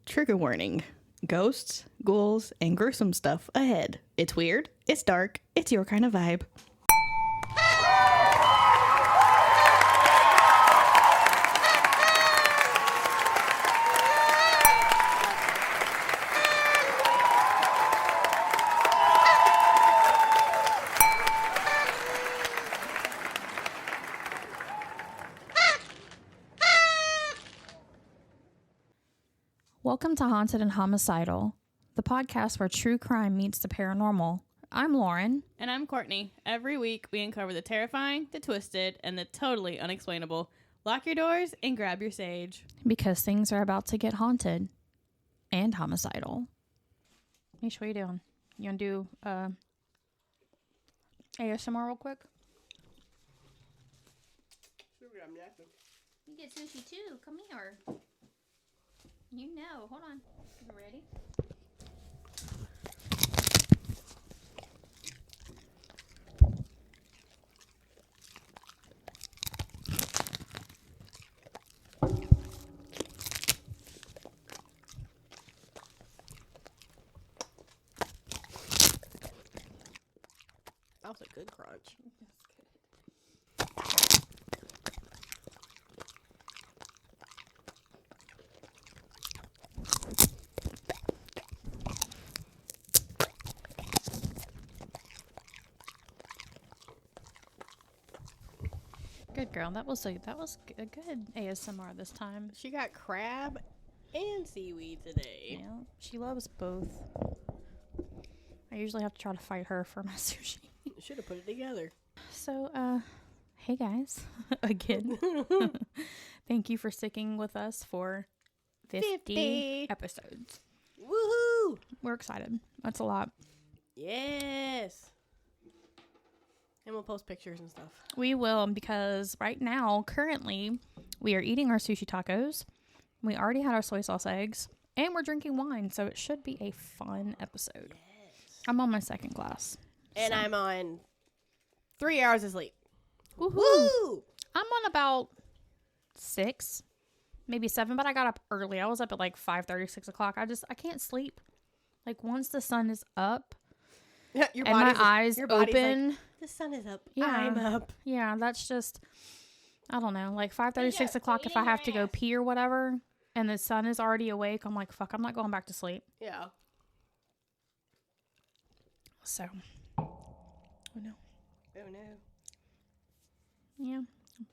Trigger warning. Ghosts, ghouls, and gruesome stuff ahead. It's weird, it's dark, it's your kind of vibe. Welcome to Haunted and Homicidal, the podcast where true crime meets the paranormal. I'm Lauren. And I'm Courtney. Every week we uncover the terrifying, the twisted, and the totally unexplainable. Lock your doors and grab your sage. Because things are about to get haunted and homicidal. Mischa, what are you doing? You want to do ASMR real quick? You get sushi too. Come here. You know. Hold on. You ready? That was a good crunch. Good girl. That was a good ASMR this time. She got crab and seaweed today. Yeah, she loves both. I usually have to try to fight her for my sushi. Should have put it together. So, hey guys, again. Thank you for sticking with us for 50 episodes. Woohoo! We're excited. That's a lot. Yes. And we'll post pictures and stuff. We will, because right now, currently, we are eating our sushi tacos. We already had our soy sauce eggs, and we're drinking wine, so it should be a fun episode. Yes. I'm on my second glass. And I'm on 3 hours of sleep. Woohoo! Woo! I'm on about 6, maybe 7, but I got up early. I was up at like 5:30, 6 o'clock. I can't sleep. Like, once the sun is up, your and my body's eyes open. Like, the sun is up. Yeah. I'm up. Yeah, that's just, I don't know, like 5:30, 6 o'clock if I have to go pee or whatever, and the sun is already awake, I'm like, fuck, I'm not going back to sleep. Yeah. So, oh no. Oh no. Yeah,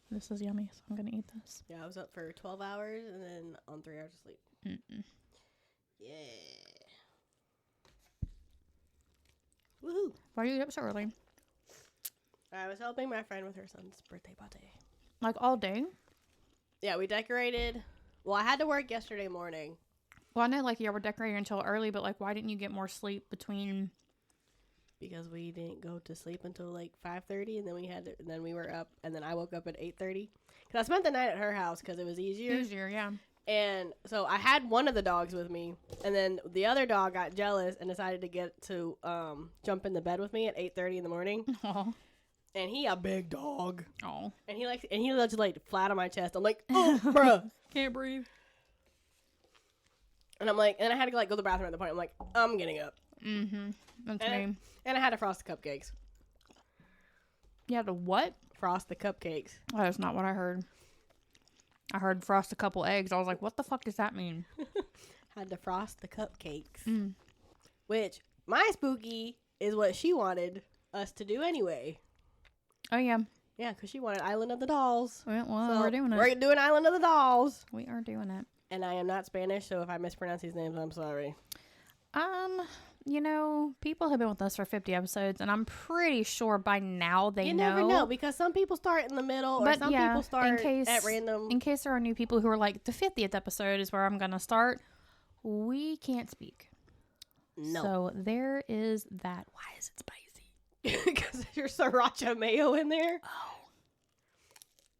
this is yummy, so I'm going to eat this. Yeah, I was up for 12 hours and then on 3 hours of sleep. Mm-mm. Yeah. Woohoo. Why are you up so early? I was helping my friend with her son's birthday party. Like all day? Yeah, we decorated. Well, I had to work yesterday morning. Well, I know like you were decorating until early, but like why didn't you get more sleep between? Because we didn't go to sleep until like 5:30, and then we were up, and then I woke up at 8:30. Because I spent the night at her house because it was easier. Easier, yeah. And so I had one of the dogs with me, and then the other dog got jealous and decided to get to jump in the bed with me at 8:30 in the morning. Oh. And he a big dog. Oh. And he lets like flat on my chest. I'm like, oh, bruh. Can't breathe. And I'm like, and I had to like go to the bathroom at the point. I'm like, I'm getting up. Mm-hmm. That's me. And I had to frost the cupcakes. You had to what? Frost the cupcakes. Oh, that's not what I heard. I heard frost a couple eggs. I was like, what the fuck does that mean? Had to frost the cupcakes. Mm. Which, my spooky is what she wanted us to do anyway. Oh, yeah. Yeah, because she wanted Island of the Dolls. Well, So we're doing it. We're doing Island of the Dolls. We are doing it. And I am not Spanish, so if I mispronounce these names, I'm sorry. You know, people have been with us for 50 episodes, and I'm pretty sure by now they know. You never know, because some people start in the middle, or some people start at random. In case there are new people who are like, the 50th episode is where I'm going to start, we can't speak. No. So there is that. Why is it spicy? Because there's sriracha mayo in there. Oh.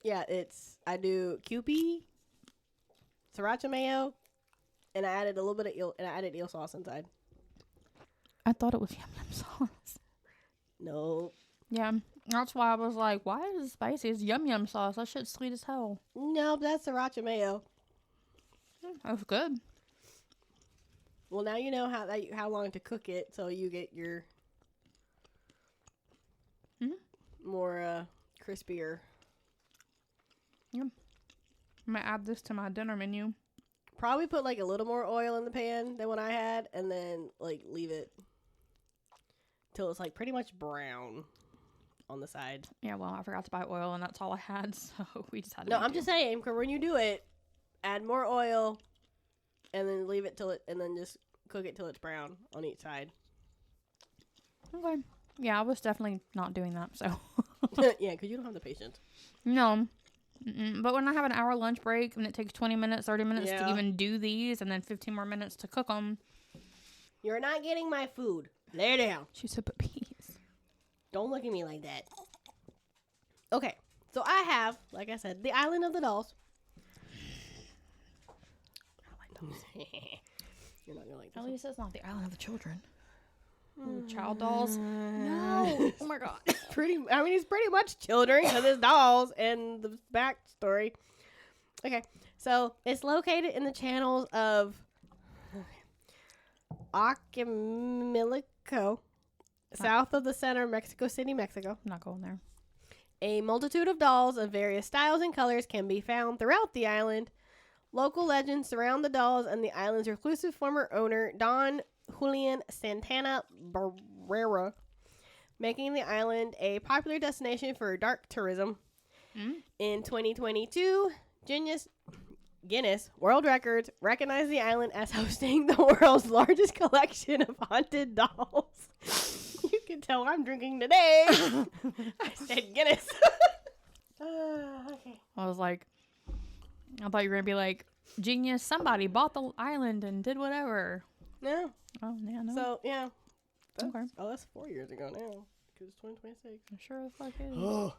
Yeah, I do Kewpie, sriracha mayo, and I added a little bit of eel sauce inside. I thought it was yum yum sauce. No. Yeah, that's why I was like, why is it spicy? It's yum yum sauce. That shit's sweet as hell. No, that's sriracha mayo. That was good. Well, now you know how long to cook it, so you get your more crispier. Yeah. I'm gonna add this to my dinner menu. Probably put like a little more oil in the pan than what I had, and then like leave it till it's like pretty much brown on the side. Yeah, well, I forgot to buy oil, and that's all I had, so we just had to. No, I'm just saying, because when you do it, add more oil, and then leave it and then just cook it till it's brown on each side. Okay. Yeah, I was definitely not doing that, so. Yeah, because you don't have the patience. No. But when I have an hour lunch break and it takes 20 minutes, 30 minutes to even do these and then 15 more minutes to cook them. You're not getting my food. Lay down. She said put peas. Don't look at me like that. Okay. So I have, like I said, the Island of the Dolls. I like those. You're not going to like this. At least it's not the Island of the Children. Ooh, child dolls. No. Oh my god. It's pretty much children because it's dolls and the backstory. Okay. So it's located in the channels of Acapulco, south of the center of Mexico City, Mexico. I'm not going there. A multitude of dolls of various styles and colors can be found throughout the island. Local legends surround the dolls and the island's reclusive former owner, Don Julian Santana Barrera, making the island a popular destination for dark tourism. In 2022, Guinness World Records recognized the island as hosting the world's largest collection of haunted dolls. You can tell I'm drinking today. I said Guinness. Okay. I was like, I thought you were going to be like, genius, somebody bought the island and did whatever. No. Oh, yeah, no. So, yeah. Okay. Oh, that's 4 years ago now. Because it's 2026. I'm sure the fuck is. Oh.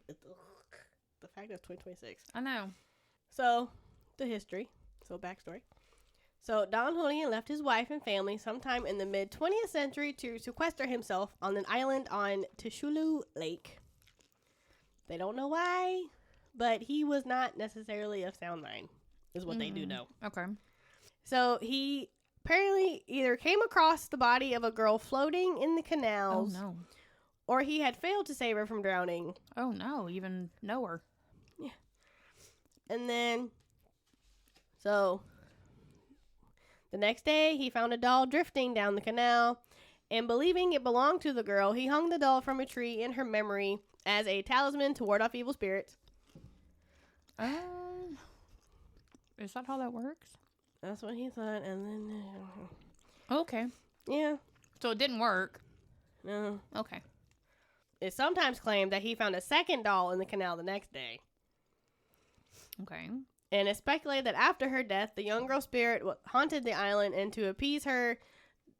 The fact that it's 2026. I know. So, the history. So, backstory. So, Don Julian left his wife and family sometime in the mid-20th century to sequester himself on an island on Tishulu Lake. They don't know why, but he was not necessarily of sound mind, is what they do know. Okay. So, he apparently either came across the body of a girl floating in the canals, Oh, no. or he had failed to save her from drowning. Oh, no. Even know her. Yeah. And then, so, the next day, he found a doll drifting down the canal, and believing it belonged to the girl, he hung the doll from a tree in her memory as a talisman to ward off evil spirits. Is that how that works? That's what he thought, and then... Okay. yeah. So it didn't work. No. Okay. It's sometimes claimed that he found a second doll in the canal the next day. Okay. And it's speculated that after her death, the young girl spirit haunted the island, and to appease her,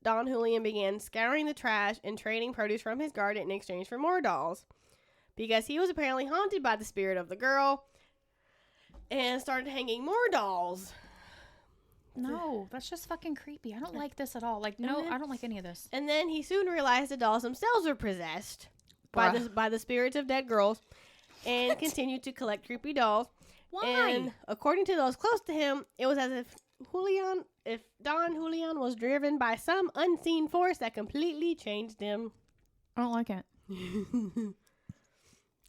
Don Julian began scouring the trash and trading produce from his garden in exchange for more dolls. Because he was apparently haunted by the spirit of the girl and started hanging more dolls. No, that's just fucking creepy. I don't like this at all. Like, no, I don't like any of this. And then he soon realized the dolls themselves were possessed by the spirits of dead girls and continued to collect creepy dolls. Why? And according to those close to him, it was as if Don Julian was driven by some unseen force that completely changed him. I don't like it.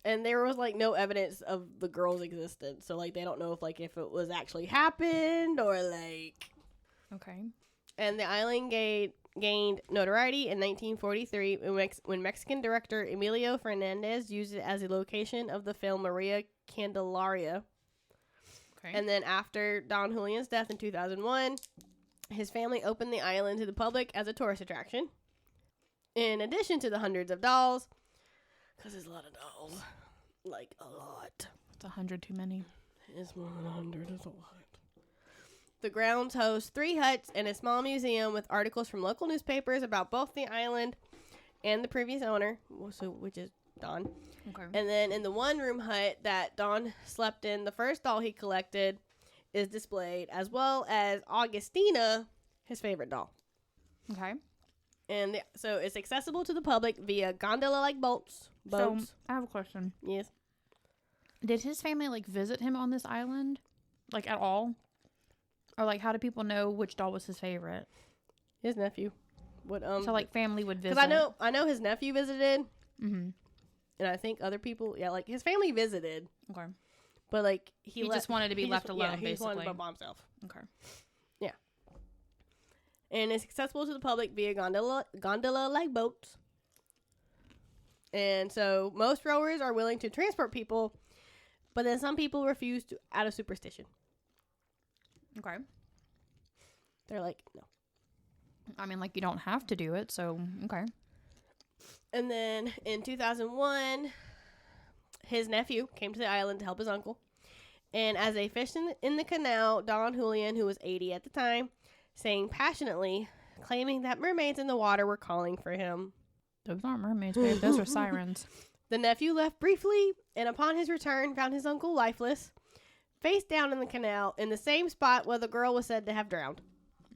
And there was like no evidence of the girl's existence, so like they don't know if it was actually happened or like. Okay. And the island gained notoriety in 1943 when Mexican director Emilio Fernandez used it as a location of the film Maria Candelaria. Okay. And then after Don Julian's death in 2001, his family opened the island to the public as a tourist attraction. In addition to the hundreds of dolls, because there's a lot of dolls, like a lot. It's 100 too many. It's more than 100. It's a lot. The grounds host 3 huts and a small museum with articles from local newspapers about both the island and the previous owner, which is Don. Okay. And then in the one-room hut that Don slept in, the first doll he collected is displayed, as well as Augustina, his favorite doll. Okay. And so it's accessible to the public via gondola-like boats. So, I have a question. Yes. Did his family, like, visit him on this island? Like, at all? Or like, how do people know which doll was his favorite? His nephew. Would So like family would visit. Because I know his nephew visited. Mm-hmm. And I think other people, yeah, like his family visited. Okay. But like he just wanted to be left alone, yeah, he just wanted basically. to be by himself. Okay. Yeah. And it's accessible to the public via gondola-like boats. And so most rowers are willing to transport people, but then some people refuse to out of superstition. Okay. They're like, no. I mean, like, you don't have to do it, so, okay. And then in 2001, his nephew came to the island to help his uncle. And as they fished in the canal, Don Julian, who was 80 at the time, sang passionately, claiming that mermaids in the water were calling for him. Those aren't mermaids, babe. Those are sirens. The nephew left briefly, and upon his return, found his uncle lifeless, face down in the canal, in the same spot where the girl was said to have drowned.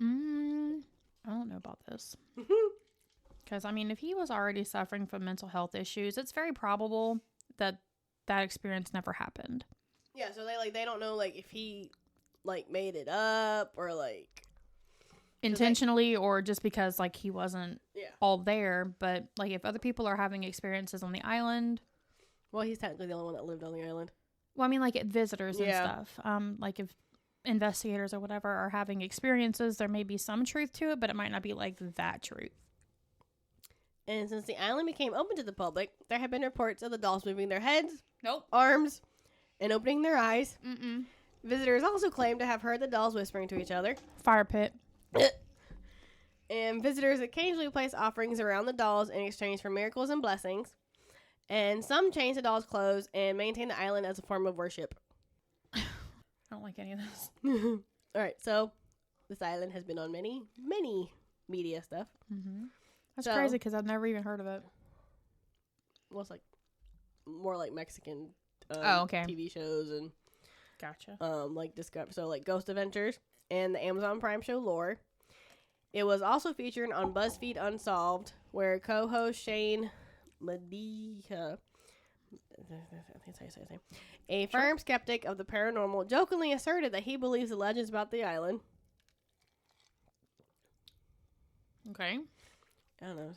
I don't know about this. Because, I mean, if he was already suffering from mental health issues, it's very probable that that experience never happened. Yeah, so they don't know, like, if he, like, made it up or, like... Intentionally or just because, like, he wasn't all there. But, like, if other people are having experiences on the island... Well, he's technically the only one that lived on the island. Well, I mean, like, visitors and stuff. Like, if investigators or whatever are having experiences, there may be some truth to it, but it might not be, like, that truth. And since the island became open to the public, there have been reports of the dolls moving their heads, Nope. arms, and opening their eyes. Mm-mm. Visitors also claim to have heard the dolls whispering to each other. Fire pit. And visitors occasionally place offerings around the dolls in exchange for miracles and blessings. And some change the dolls' clothes and maintain the island as a form of worship. I don't like any of this. All right, so this island has been on many, many media stuff. Mm-hmm. That's crazy because I've never even heard of it. Well, it's like more like Mexican TV shows and gotcha. like Discover, so like Ghost Adventures and the Amazon Prime show Lore. It was also featured on BuzzFeed Unsolved, where co-host Shane Medica, a firm skeptic of the paranormal, jokingly asserted that he believes the legends about the island. Okay. I don't know.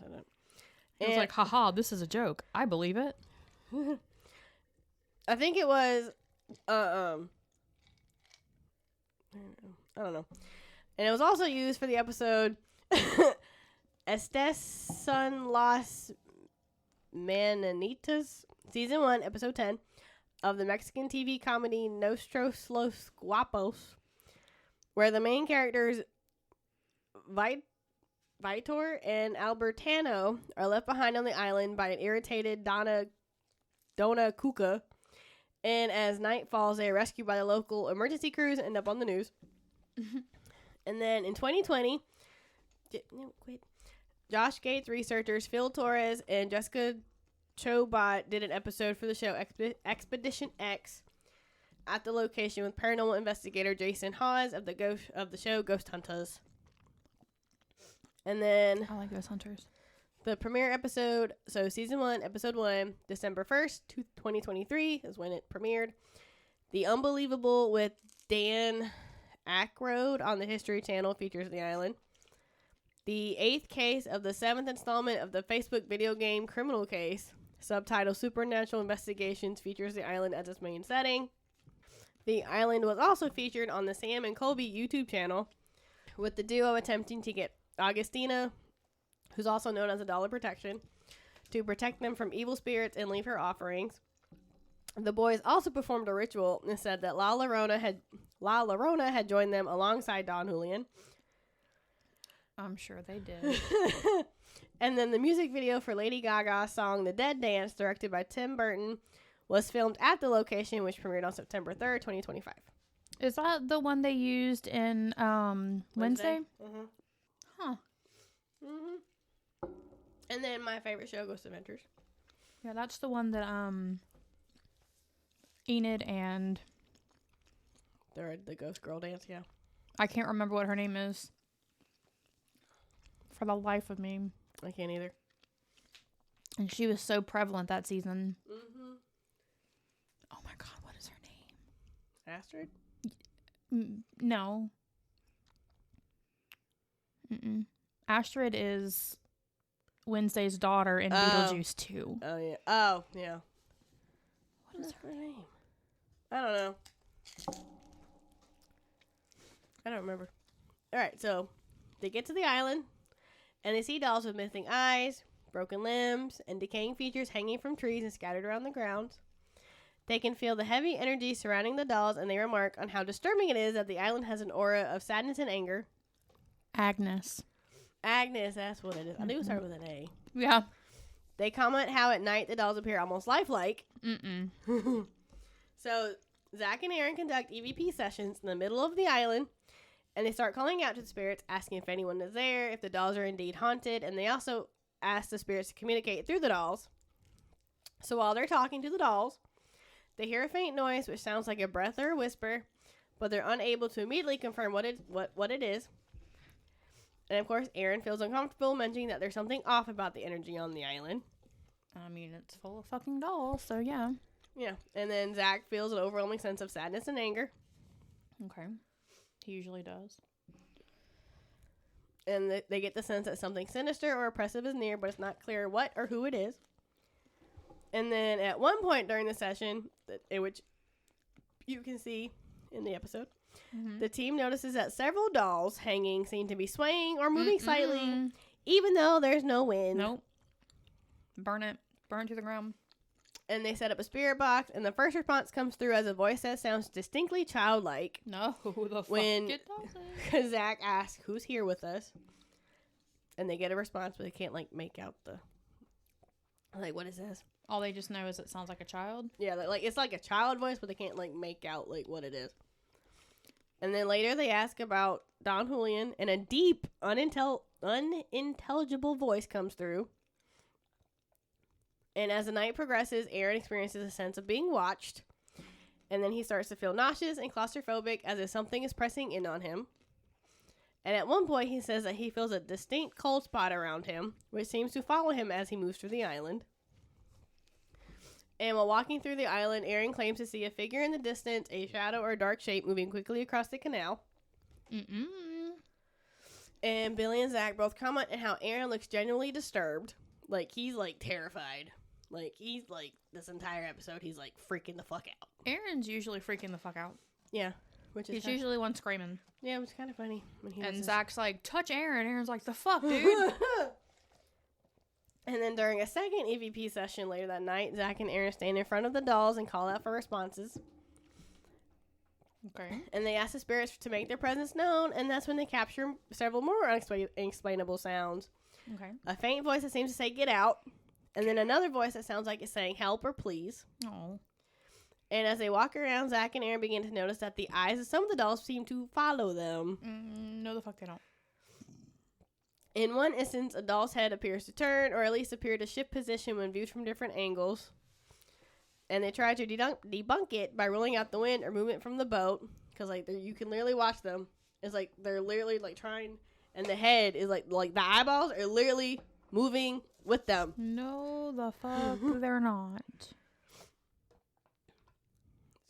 It was like, haha, this is a joke. I believe it. I think it was, I don't know. And it was also used for the episode Estes son las Mananitas, Season 1, Episode 10, of the Mexican TV comedy Nostros los Guapos, where the main characters Vitor and Albertano are left behind on the island by an irritated Dona Cuca, and as night falls, they are rescued by the local emergency crews and end up on the news. And then in 2020, Josh Gates researchers Phil Torres and Jessica Chobot did an episode for the show Expedition X at the location with paranormal investigator Jason Hawes of the show Ghost Hunters. And then I like Ghost Hunters. The premiere episode, so Season 1, Episode 1, December 1st, 2023 is when it premiered. The Unbelievable with Dan Aykroyd on the History Channel features the island. The 8th case of the 7th installment of the Facebook video game Criminal Case, subtitled Supernatural Investigations, features the island as its main setting. The island was also featured on the Sam and Colby YouTube channel, with the duo attempting to get Augustina, who's also known as a doll of protection, to protect them from evil spirits and leave her offerings. The boys also performed a ritual and said that La Llorona had joined them alongside Don Julian. I'm sure they did. And then the music video for Lady Gaga's song The Dead Dance, directed by Tim Burton, was filmed at the location, which premiered on September 3rd, 2025. Is that the one they used in Wednesday? Mm-hmm. Huh. Mm-hmm. And then my favorite show, Ghost Adventures. Yeah, that's the one that Enid and The ghost girl dance, yeah. I can't remember what her name is. For the life of me. I can't either. And she was so prevalent that season. Mm-hmm. Oh my god, what is her name? Astrid? No. Mm-mm. Astrid is Wednesday's daughter in Beetlejuice 2. Oh, yeah. Oh, yeah. What is her name? I don't know. I don't remember. All right, so they get to the island, and they see dolls with missing eyes, broken limbs, and decaying features hanging from trees and scattered around the ground. They can feel the heavy energy surrounding the dolls, and they remark on how disturbing it is that the island has an aura of sadness and anger. Agnes, that's what it is. I knew it started with an A. Yeah. They comment how at night the dolls appear almost lifelike. So Zach and Aaron conduct EVP sessions in the middle of the island, and they start calling out to the spirits, asking if anyone is there, if the dolls are indeed haunted, and they also ask the spirits to communicate through the dolls. So while they're talking to the dolls, they hear a faint noise which sounds like a breath or a whisper, but they're unable to immediately confirm what it is. And of course, Aaron feels uncomfortable mentioning that there's something off about the energy on the island. I mean, it's full of fucking dolls, so yeah. Yeah, and then Zach feels an overwhelming sense of sadness and anger. Okay. He usually does. And they get the sense that something sinister or oppressive is near, but it's not clear what or who it is. And then at one point during the session, in which you can see in the episode, the team notices that several dolls hanging seem to be swaying or moving slightly, even though there's no wind. Nope. Burn it to the ground. And they set up a spirit box, and the first response comes through as a voice that sounds distinctly childlike. No, the fuck when it doesn't. Zach asks, "Who's here with us?" And they get a response, but they can't make out what it says. All they just know is it sounds like a child. Yeah, it's like a child voice, but they can't make out what it is. And then later they ask about Don Julian, and a deep, unintelligible voice comes through. And as the night progresses, Aaron experiences a sense of being watched. And then he starts to feel nauseous and claustrophobic as if something is pressing in on him. And at one point, he says that he feels a distinct cold spot around him, which seems to follow him as he moves through the island. And while walking through the island, Aaron claims to see a figure in the distance, a shadow or dark shape moving quickly across the canal. And Billy and Zach both comment on how Aaron looks genuinely disturbed. He's terrified. He's this entire episode, he's freaking the fuck out. Aaron's usually freaking the fuck out. Yeah. He's usually one screaming. Yeah, it was kind of funny. And Zach's like, touch Aaron. Aaron's like, the fuck, dude? And then during a second EVP session later that night, Zach and Aaron stand in front of the dolls and call out for responses. Okay. And they ask the spirits to make their presence known, and that's when they capture several more unexplainable sounds. Okay. A faint voice that seems to say, "Get out." And then another voice that sounds like it's saying, "Help" or "Please." Oh. And as they walk around, Zach and Aaron begin to notice that the eyes of some of the dolls seem to follow them. No, the fuck they don't. In one instance, a doll's head appears to turn, or at least appear to shift position when viewed from different angles. And they try to debunk it by ruling out the wind or movement from the boat, because you can literally watch them. It's they're literally trying, and the head is like the eyeballs are literally moving with them. No, the fuck they're not. It's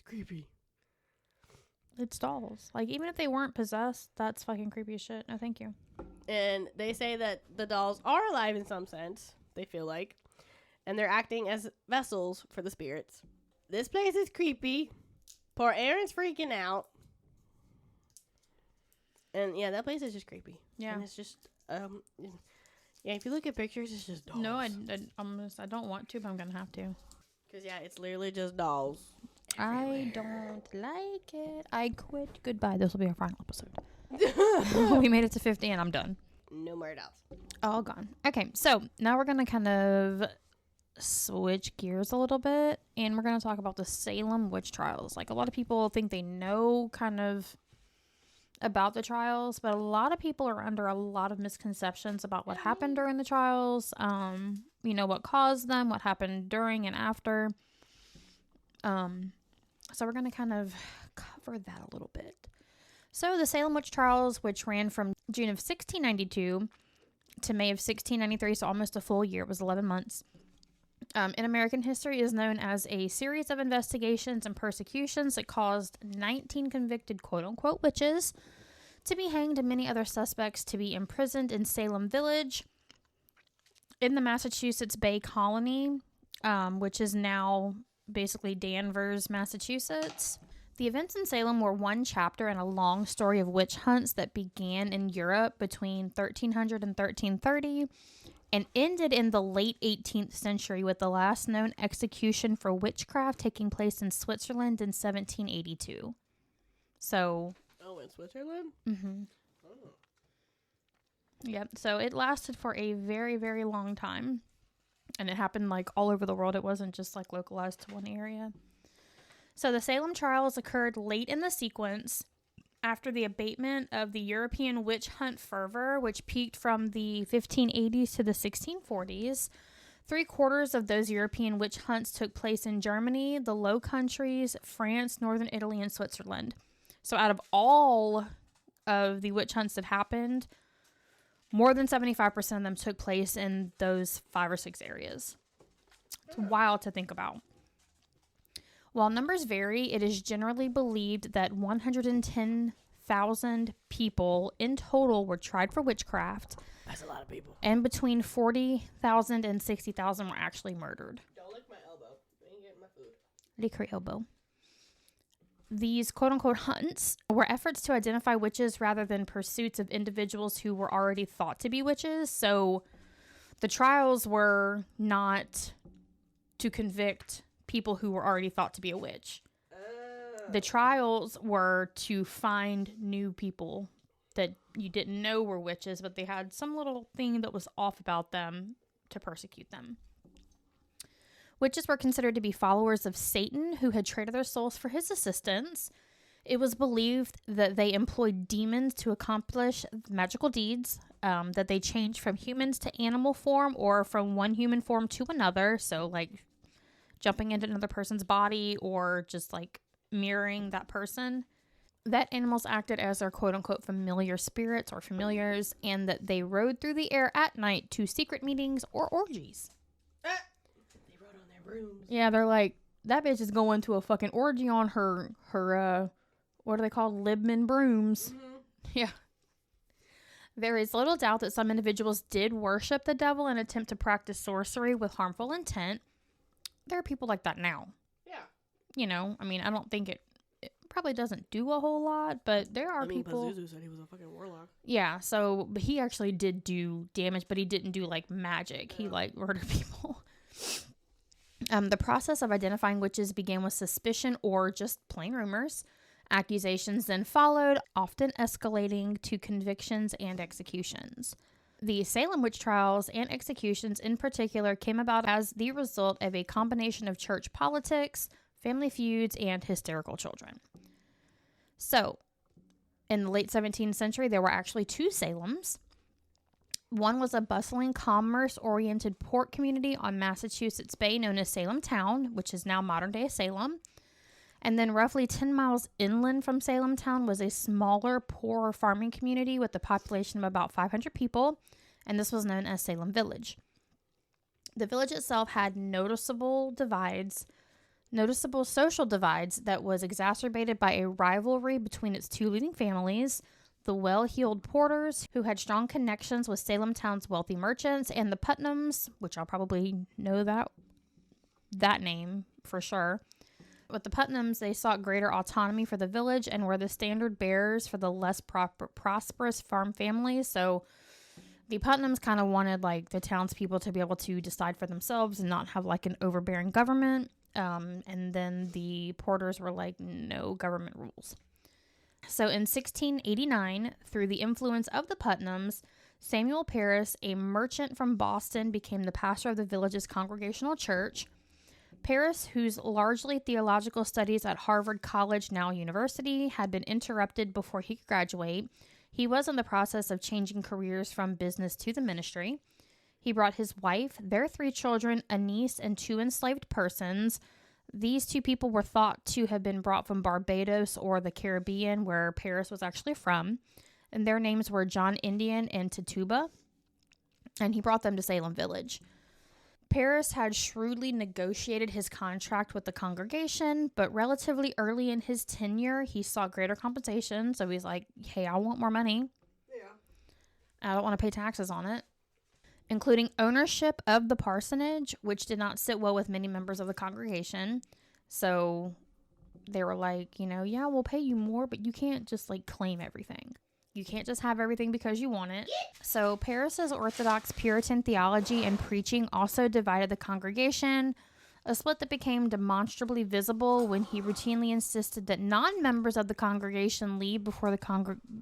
creepy. It's dolls. Even if they weren't possessed, that's fucking creepy as shit. No, thank you. And they say that the dolls are alive in some sense, they feel like, and they're acting as vessels for the spirits. This place is creepy. Poor Aaron's freaking out. And yeah, that place is just creepy. Yeah. And it's just, yeah, if you look at pictures, it's just dolls. No, I don't want to, but I'm going to have to. Because, yeah, it's literally just dolls. I don't like it. I quit. Goodbye. This will be our final episode. We made it to 50 and I'm done. No more dolls. All gone. Okay, so now we're going to kind of switch gears a little bit, and we're going to talk about the Salem witch trials. A lot of people think they know kind of about the trials, but a lot of people are under a lot of misconceptions about what happened during the trials, what caused them, what happened during and after. So we're going to kind of cover that a little bit. So the Salem witch trials, which ran from June of 1692 to May of 1693, so almost a full year, it was 11 months, in American history is known as a series of investigations and persecutions that caused 19 convicted quote-unquote witches to be hanged and many other suspects to be imprisoned in Salem Village in the Massachusetts Bay Colony, which is now basically Danvers, Massachusetts. The events in Salem were one chapter in a long story of witch hunts that began in Europe between 1300 and 1330 and ended in the late 18th century with the last known execution for witchcraft taking place in Switzerland in 1782. So... Oh, in Switzerland? Mm-hmm. Oh. Yep. So it lasted for a very, very long time. And it happened like all over the world. It wasn't just like localized to one area. So the Salem trials occurred late in the sequence after the abatement of the European witch hunt fervor, which peaked from the 1580s to the 1640s. 3/4 of those European witch hunts took place in Germany, the Low Countries, France, Northern Italy, and Switzerland. So out of all of the witch hunts that happened, more than 75% of them took place in those 5 or 6 areas. It's wild to think about. While numbers vary, it is generally believed that 110,000 people in total were tried for witchcraft. That's a lot of people. And between 40,000 and 60,000 were actually murdered. Don't lick my elbow. You ain't getting my food. Lick her elbow. These quote-unquote hunts were efforts to identify witches rather than pursuits of individuals who were already thought to be witches. So the trials were not to convict people who were already thought to be a witch. The trials were to find new people that you didn't know were witches, but they had some little thing that was off about them to persecute them. Witches were considered to be followers of Satan who had traded their souls for his assistance. It was believed that they employed demons to accomplish magical deeds, that they changed from humans to animal form or from one human form to another. So like jumping into another person's body or just like mirroring that person. That animals acted as their quote-unquote familiar spirits or familiars, and that they rode through the air at night to secret meetings or orgies. They rode on their brooms. Yeah, they're like, that bitch is going to a fucking orgy on her what are they called? Libman brooms. Mm-hmm. Yeah. There is little doubt that some individuals did worship the devil and attempt to practice sorcery with harmful intent. There are people like that now. Yeah. You know, I mean, I don't think it probably doesn't do a whole lot, but there are people. Pazuzu said he was a fucking warlock. Yeah, so but he actually did do damage, but he didn't do like magic. He like murdered people. The process of identifying witches began with suspicion or just plain rumors. Accusations then followed, often escalating to convictions and executions. The Salem witch trials and executions in particular came about as the result of a combination of church politics, family feuds, and hysterical children. So, in the late 17th century, there were actually 2 Salems. One was a bustling, commerce-oriented port community on Massachusetts Bay known as Salem Town, which is now modern-day Salem. And then roughly 10 miles inland from Salem Town was a smaller, poorer farming community with a population of about 500 people, and this was known as Salem Village. The village itself had noticeable social divides that was exacerbated by a rivalry between its 2 leading families, the well-heeled Porters, who had strong connections with Salem Town's wealthy merchants, and the Putnams, which I'll probably know that name for sure. With the Putnams, they sought greater autonomy for the village and were the standard bearers for the less prosperous farm families. So the Putnams kind of wanted like the townspeople to be able to decide for themselves and not have like an overbearing government. And then the Porters were like, no government rules. So in 1689, through the influence of the Putnams, Samuel Parris, a merchant from Boston, became the pastor of the village's Congregational Church. Parris, whose largely theological studies at Harvard College, now university, had been interrupted before he could graduate, he was in the process of changing careers from business to the ministry. He brought his wife, their 3 children, a niece, and 2 enslaved persons. These 2 people were thought to have been brought from Barbados or the Caribbean, where Parris was actually from. And their names were John Indian and Tituba. And he brought them to Salem Village. Paris had shrewdly negotiated his contract with the congregation, but relatively early in his tenure, he sought greater compensation. So he's like, hey, I want more money. Yeah. I don't want to pay taxes on it. Including ownership of the parsonage, which did not sit well with many members of the congregation. So they were like, yeah, we'll pay you more, but you can't just like claim everything. You can't just have everything because you want it. So Paris's Orthodox Puritan theology and preaching also divided the congregation, a split that became demonstrably visible when he routinely insisted that non-members of the congregation leave before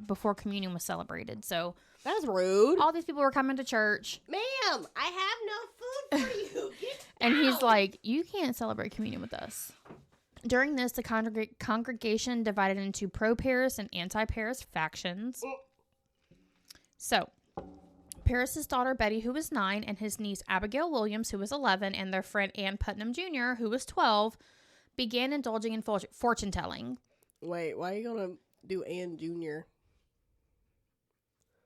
before communion was celebrated. So that's rude. all these people were coming to church. Ma'am, I have no food for you. Get and out. He's like, you can't celebrate communion with us. During this, the congregation divided into pro-Paris and anti-Paris factions. So, Paris's daughter Betty, who was 9, and his niece Abigail Williams, who was 11, and their friend Ann Putnam Jr., who was 12, began indulging in fortune-telling. Wait, why are you going to do Ann Jr.?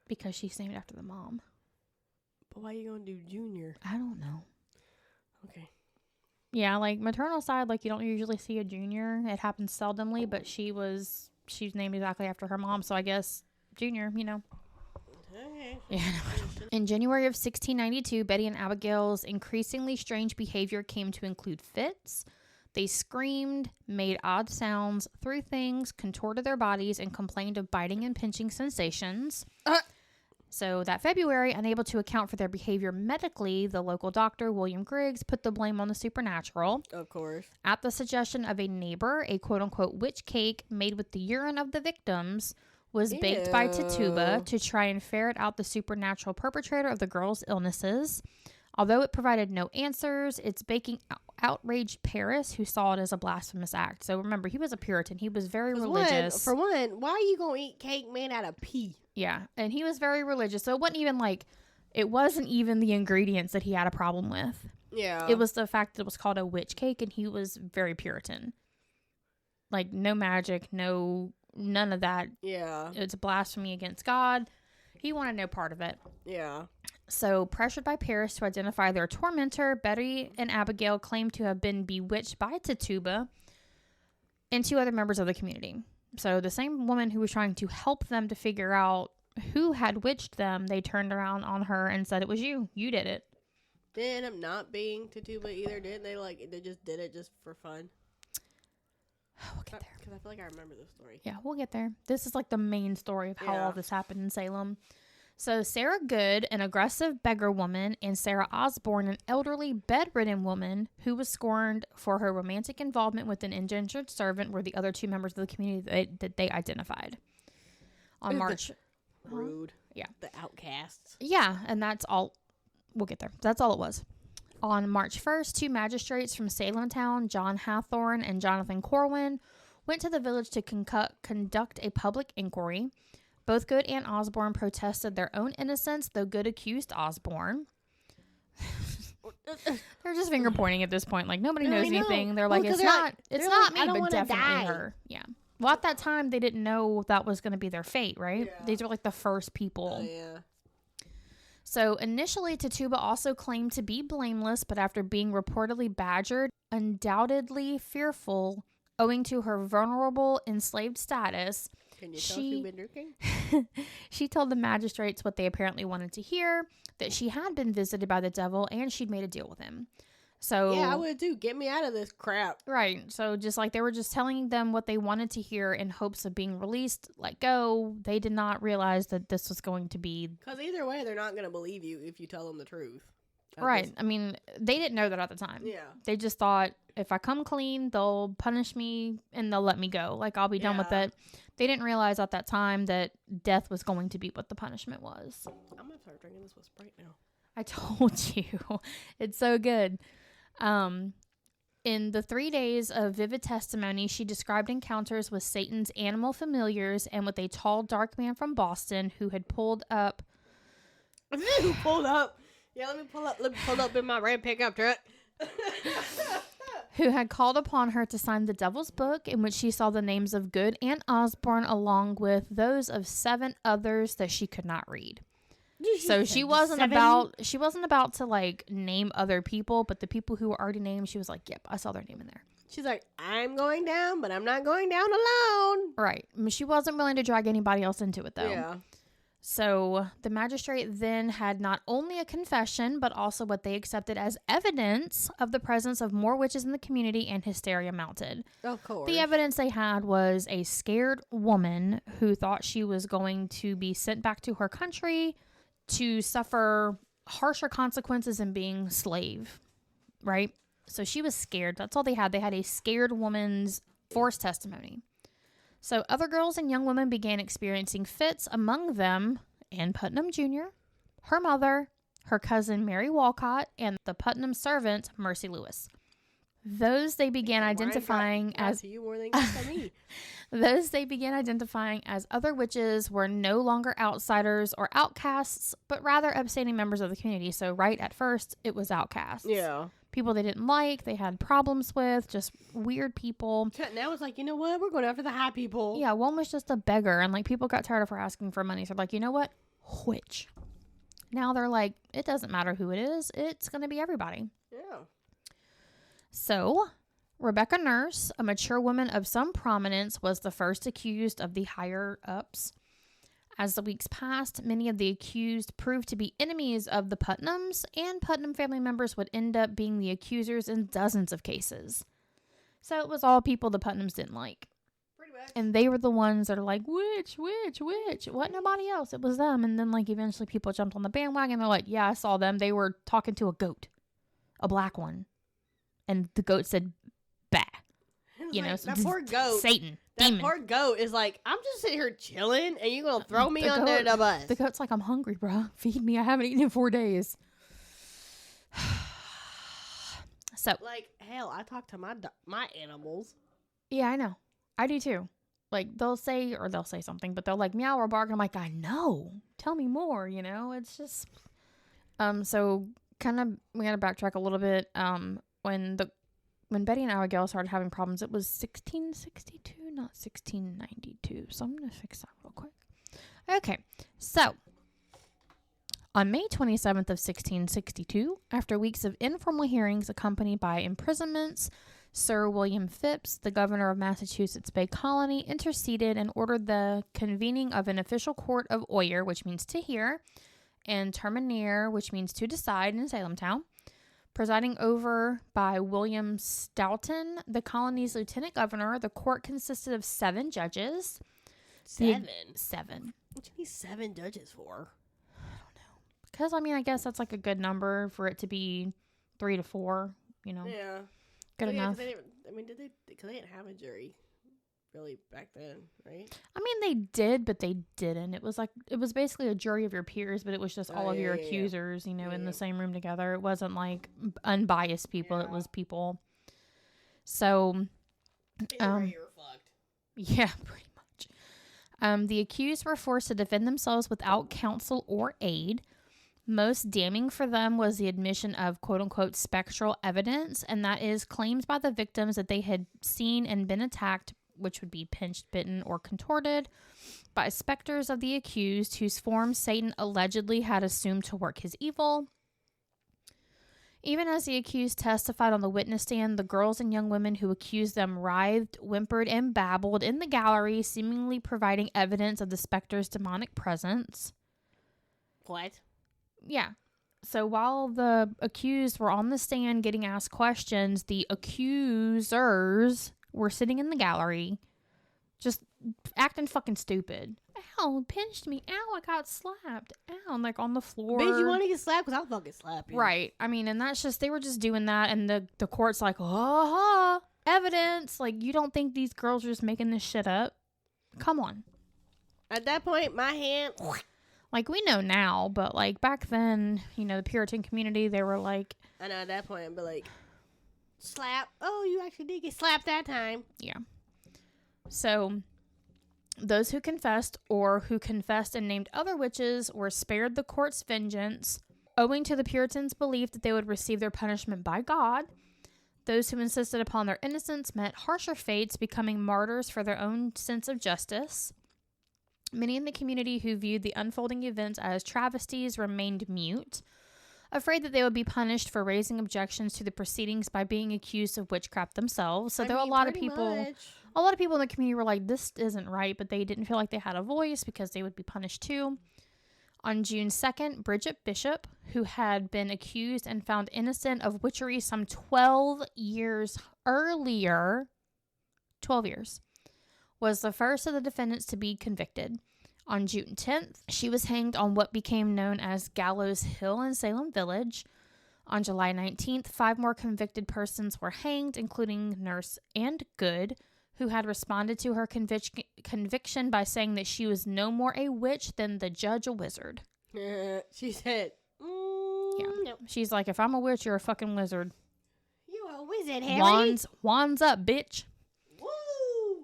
Because she's named after the mom. But why are you going to do Junior? I don't know. Okay. Yeah, like maternal side, like you don't usually see a junior. It happens seldomly, but she's named exactly after her mom, so I guess junior, Okay. Yeah. In January of 1692, Betty and Abigail's increasingly strange behavior came to include fits. They screamed, made odd sounds, threw things, contorted their bodies, and complained of biting and pinching sensations. So that February, unable to account for their behavior medically, the local doctor, William Griggs, put the blame on the supernatural. Of course. At the suggestion of a neighbor, a quote-unquote witch cake made with the urine of the victims was baked by Tituba to try and ferret out the supernatural perpetrator of the girls' illnesses. Although it provided no answers, its baking outraged Paris, who saw it as a blasphemous act. So remember, he was a Puritan. He was very religious. For one, why are you going to eat cake made out of pee? Yeah, and he was very religious. So it wasn't even the ingredients that he had a problem with. Yeah. It was the fact that it was called a witch cake, and he was very Puritan. Like, no magic, none of that. Yeah. It's blasphemy against God. He wanted no part of it. Yeah. So, pressured by Paris to identify their tormentor, Betty and Abigail claimed to have been bewitched by Tituba and 2 other members of the community. So, the same woman who was trying to help them to figure out who had witched them, they turned around on her and said, it was you. You did it. They ended up not being Tituba either, didn't they? Like, they just did it just for fun. We'll get there. Because I feel like I remember this story. Yeah, we'll get there. This is like the main story of how Yeah. all this happened in Salem. So Sarah Good, an aggressive beggar woman, and Sarah Osborne, an elderly bedridden woman who was scorned for her romantic involvement with an indentured servant, were the other 2 members of the community that they identified. On March... Rude. Yeah. The outcasts. Yeah, and that's all. We'll get there. That's all it was. On March 1st, 2 magistrates from Salem town, John Hathorne and Jonathan Corwin, went to the village to conduct a public inquiry. Both Good and Osborne protested their own innocence, though Good accused Osborne. They're just finger pointing at this point. Like, nobody knows anything. They're like, it's not me, but definitely her. Yeah. Well, at that time, they didn't know that was going to be their fate, right? Yeah. These were like the first people. Oh, yeah. So initially, Tituba also claimed to be blameless, but after being reportedly badgered, undoubtedly fearful, owing to her vulnerable enslaved status, Can you tell she's been drinking? she told the magistrates what they apparently wanted to hear, that she had been visited by the devil and she'd made a deal with him. So yeah, I would too. Get me out of this crap. Right. So just like they were just telling them what they wanted to hear in hopes of being released, let go. They did not realize that this was going to be... Because either way, they're not going to believe you if you tell them the truth. Right. I mean, they didn't know that at the time. Yeah. They just thought, if I come clean, they'll punish me and they'll let me go. Like, I'll be done with it. They didn't realize at that time that death was going to be what the punishment was. I'm going to start drinking this with Sprite now. I told you. It's so good. In the 3 days of vivid testimony, she described encounters with Satan's animal familiars and with a tall, dark man from Boston who had pulled up. Who pulled up? Yeah, let me pull up in my red pickup truck. Who had called upon her to sign the Devil's Book, in which she saw the names of Good and Osborne along with those of 7 others that she could not read. So she wasn't about to like name other people, but the people who were already named, she was like, yep, I saw their name in there. She's like, I'm going down, but I'm not going down alone. Right. I mean, she wasn't willing to drag anybody else into it, though. Yeah. So the magistrate then had not only a confession, but also what they accepted as evidence of the presence of more witches in the community, and hysteria mounted. Of course. The evidence they had was a scared woman who thought she was going to be sent back to her country to suffer harsher consequences in being slave, right? So she was scared. That's all they had. They had a scared woman's forced testimony. So other girls and young women began experiencing fits, among them Ann Putnam Jr., her mother, her cousin Mary Walcott, and the Putnam servant Mercy Lewis. Those they began identifying as other witches were no longer outsiders or outcasts, but rather upstanding members of the community. So right at first, it was outcasts. Yeah. People they didn't like, they had problems with, just weird people. Now it's like, you know what? We're going after the high people. Yeah, one was just a beggar, and like people got tired of her asking for money. So they're like, you know what? Witch. Now they're like, it doesn't matter who it is. It's going to be everybody. Yeah. So Rebecca Nurse, a mature woman of some prominence, was the first accused of the higher-ups. As the weeks passed, many of the accused proved to be enemies of the Putnams, and Putnam family members would end up being the accusers in dozens of cases. So it was all people the Putnams didn't like. Pretty much. And they were the ones that are like, witch, witch, witch. What? Nobody else. It was them. And then like eventually people jumped on the bandwagon. They're like, yeah, I saw them. They were talking to a goat, a black one. And the goat said, bah. You know, that poor goat. Satan. That Demon. poor goat is like, I'm just sitting here chilling, and you're going to throw me under the bus. The goat's like, I'm hungry, bro. Feed me. I haven't eaten in 4 days. So. Like, hell, I talk to my animals. Yeah, I know. I do too. Like, they'll say something, but they'll like meow or bark. And I'm like, I know. Tell me more, you know? It's just. So, kind of, we got to backtrack a little bit. When Betty and Abigail started having problems, it was 1662, not 1692. So I'm going to fix that real quick. Okay, so on May 27th of 1662, after weeks of informal hearings accompanied by imprisonments, Sir William Phipps, the governor of Massachusetts Bay Colony, interceded and ordered the convening of an official court of oyer, which means to hear, and terminer, which means to decide, in Salem town. Presiding over by William Stoughton, the colony's lieutenant governor, the court consisted of 7 judges. 7? 7. What do you need 7 judges for? I don't know. Because, I mean, I guess that's like a good number for it to be 3 to 4, you know. Yeah. Good enough. Because they didn't have a jury really back then, right? I mean, they did, but they didn't. It was basically a jury of your peers, but it was just all of your accusers, you know, in the same room together. It wasn't like unbiased people. Yeah. It was people. So, you're fucked. Yeah, pretty much. The accused were forced to defend themselves without counsel or aid. Most damning for them was the admission of quote-unquote spectral evidence, and that is claims by the victims that they had seen and been attacked, which would be pinched, bitten, or contorted, by specters of the accused whose form Satan allegedly had assumed to work his evil. Even as the accused testified on the witness stand, the girls and young women who accused them writhed, whimpered, and babbled in the gallery, seemingly providing evidence of the specter's demonic presence. What? Yeah. So while the accused were on the stand getting asked questions, the accusers were sitting in the gallery just acting fucking stupid. Ow, pinched me. Ow, I got slapped. Ow, and like on the floor. Bitch, you want to get slapped? Because I'll fucking slap you. Right. I mean, and that's just, they were just doing that, and the court's like, evidence. Like, you don't think these girls are just making this shit up? Come on. At that point, my hand... Like, we know now, but like back then, you know, the Puritan community, they were like... I know, at that point, I'd be like... Slap. Oh, you actually did get slapped that time. Yeah. So, those who confessed and named other witches were spared the court's vengeance, owing to the Puritans' belief that they would receive their punishment by God. Those who insisted upon their innocence met harsher fates, becoming martyrs for their own sense of justice. Many in the community who viewed the unfolding events as travesties remained mute, afraid that they would be punished for raising objections to the proceedings by being accused of witchcraft themselves. So there were a lot of people in the community were like, this isn't right, but they didn't feel like they had a voice because they would be punished too. On June 2nd, Bridget Bishop, who had been accused and found innocent of witchery some 12 years earlier, 12 years, was the first of the defendants to be convicted. On June 10th, she was hanged on what became known as Gallows Hill in Salem Village. On July 19th, 5 more convicted persons were hanged, including Nurse and Good, who had responded to her conviction by saying that she was no more a witch than the judge a wizard. She said, yeah. No. She's like, if I'm a witch, you're a fucking wizard. You a wizard, Harry. Wands up, bitch. Woo!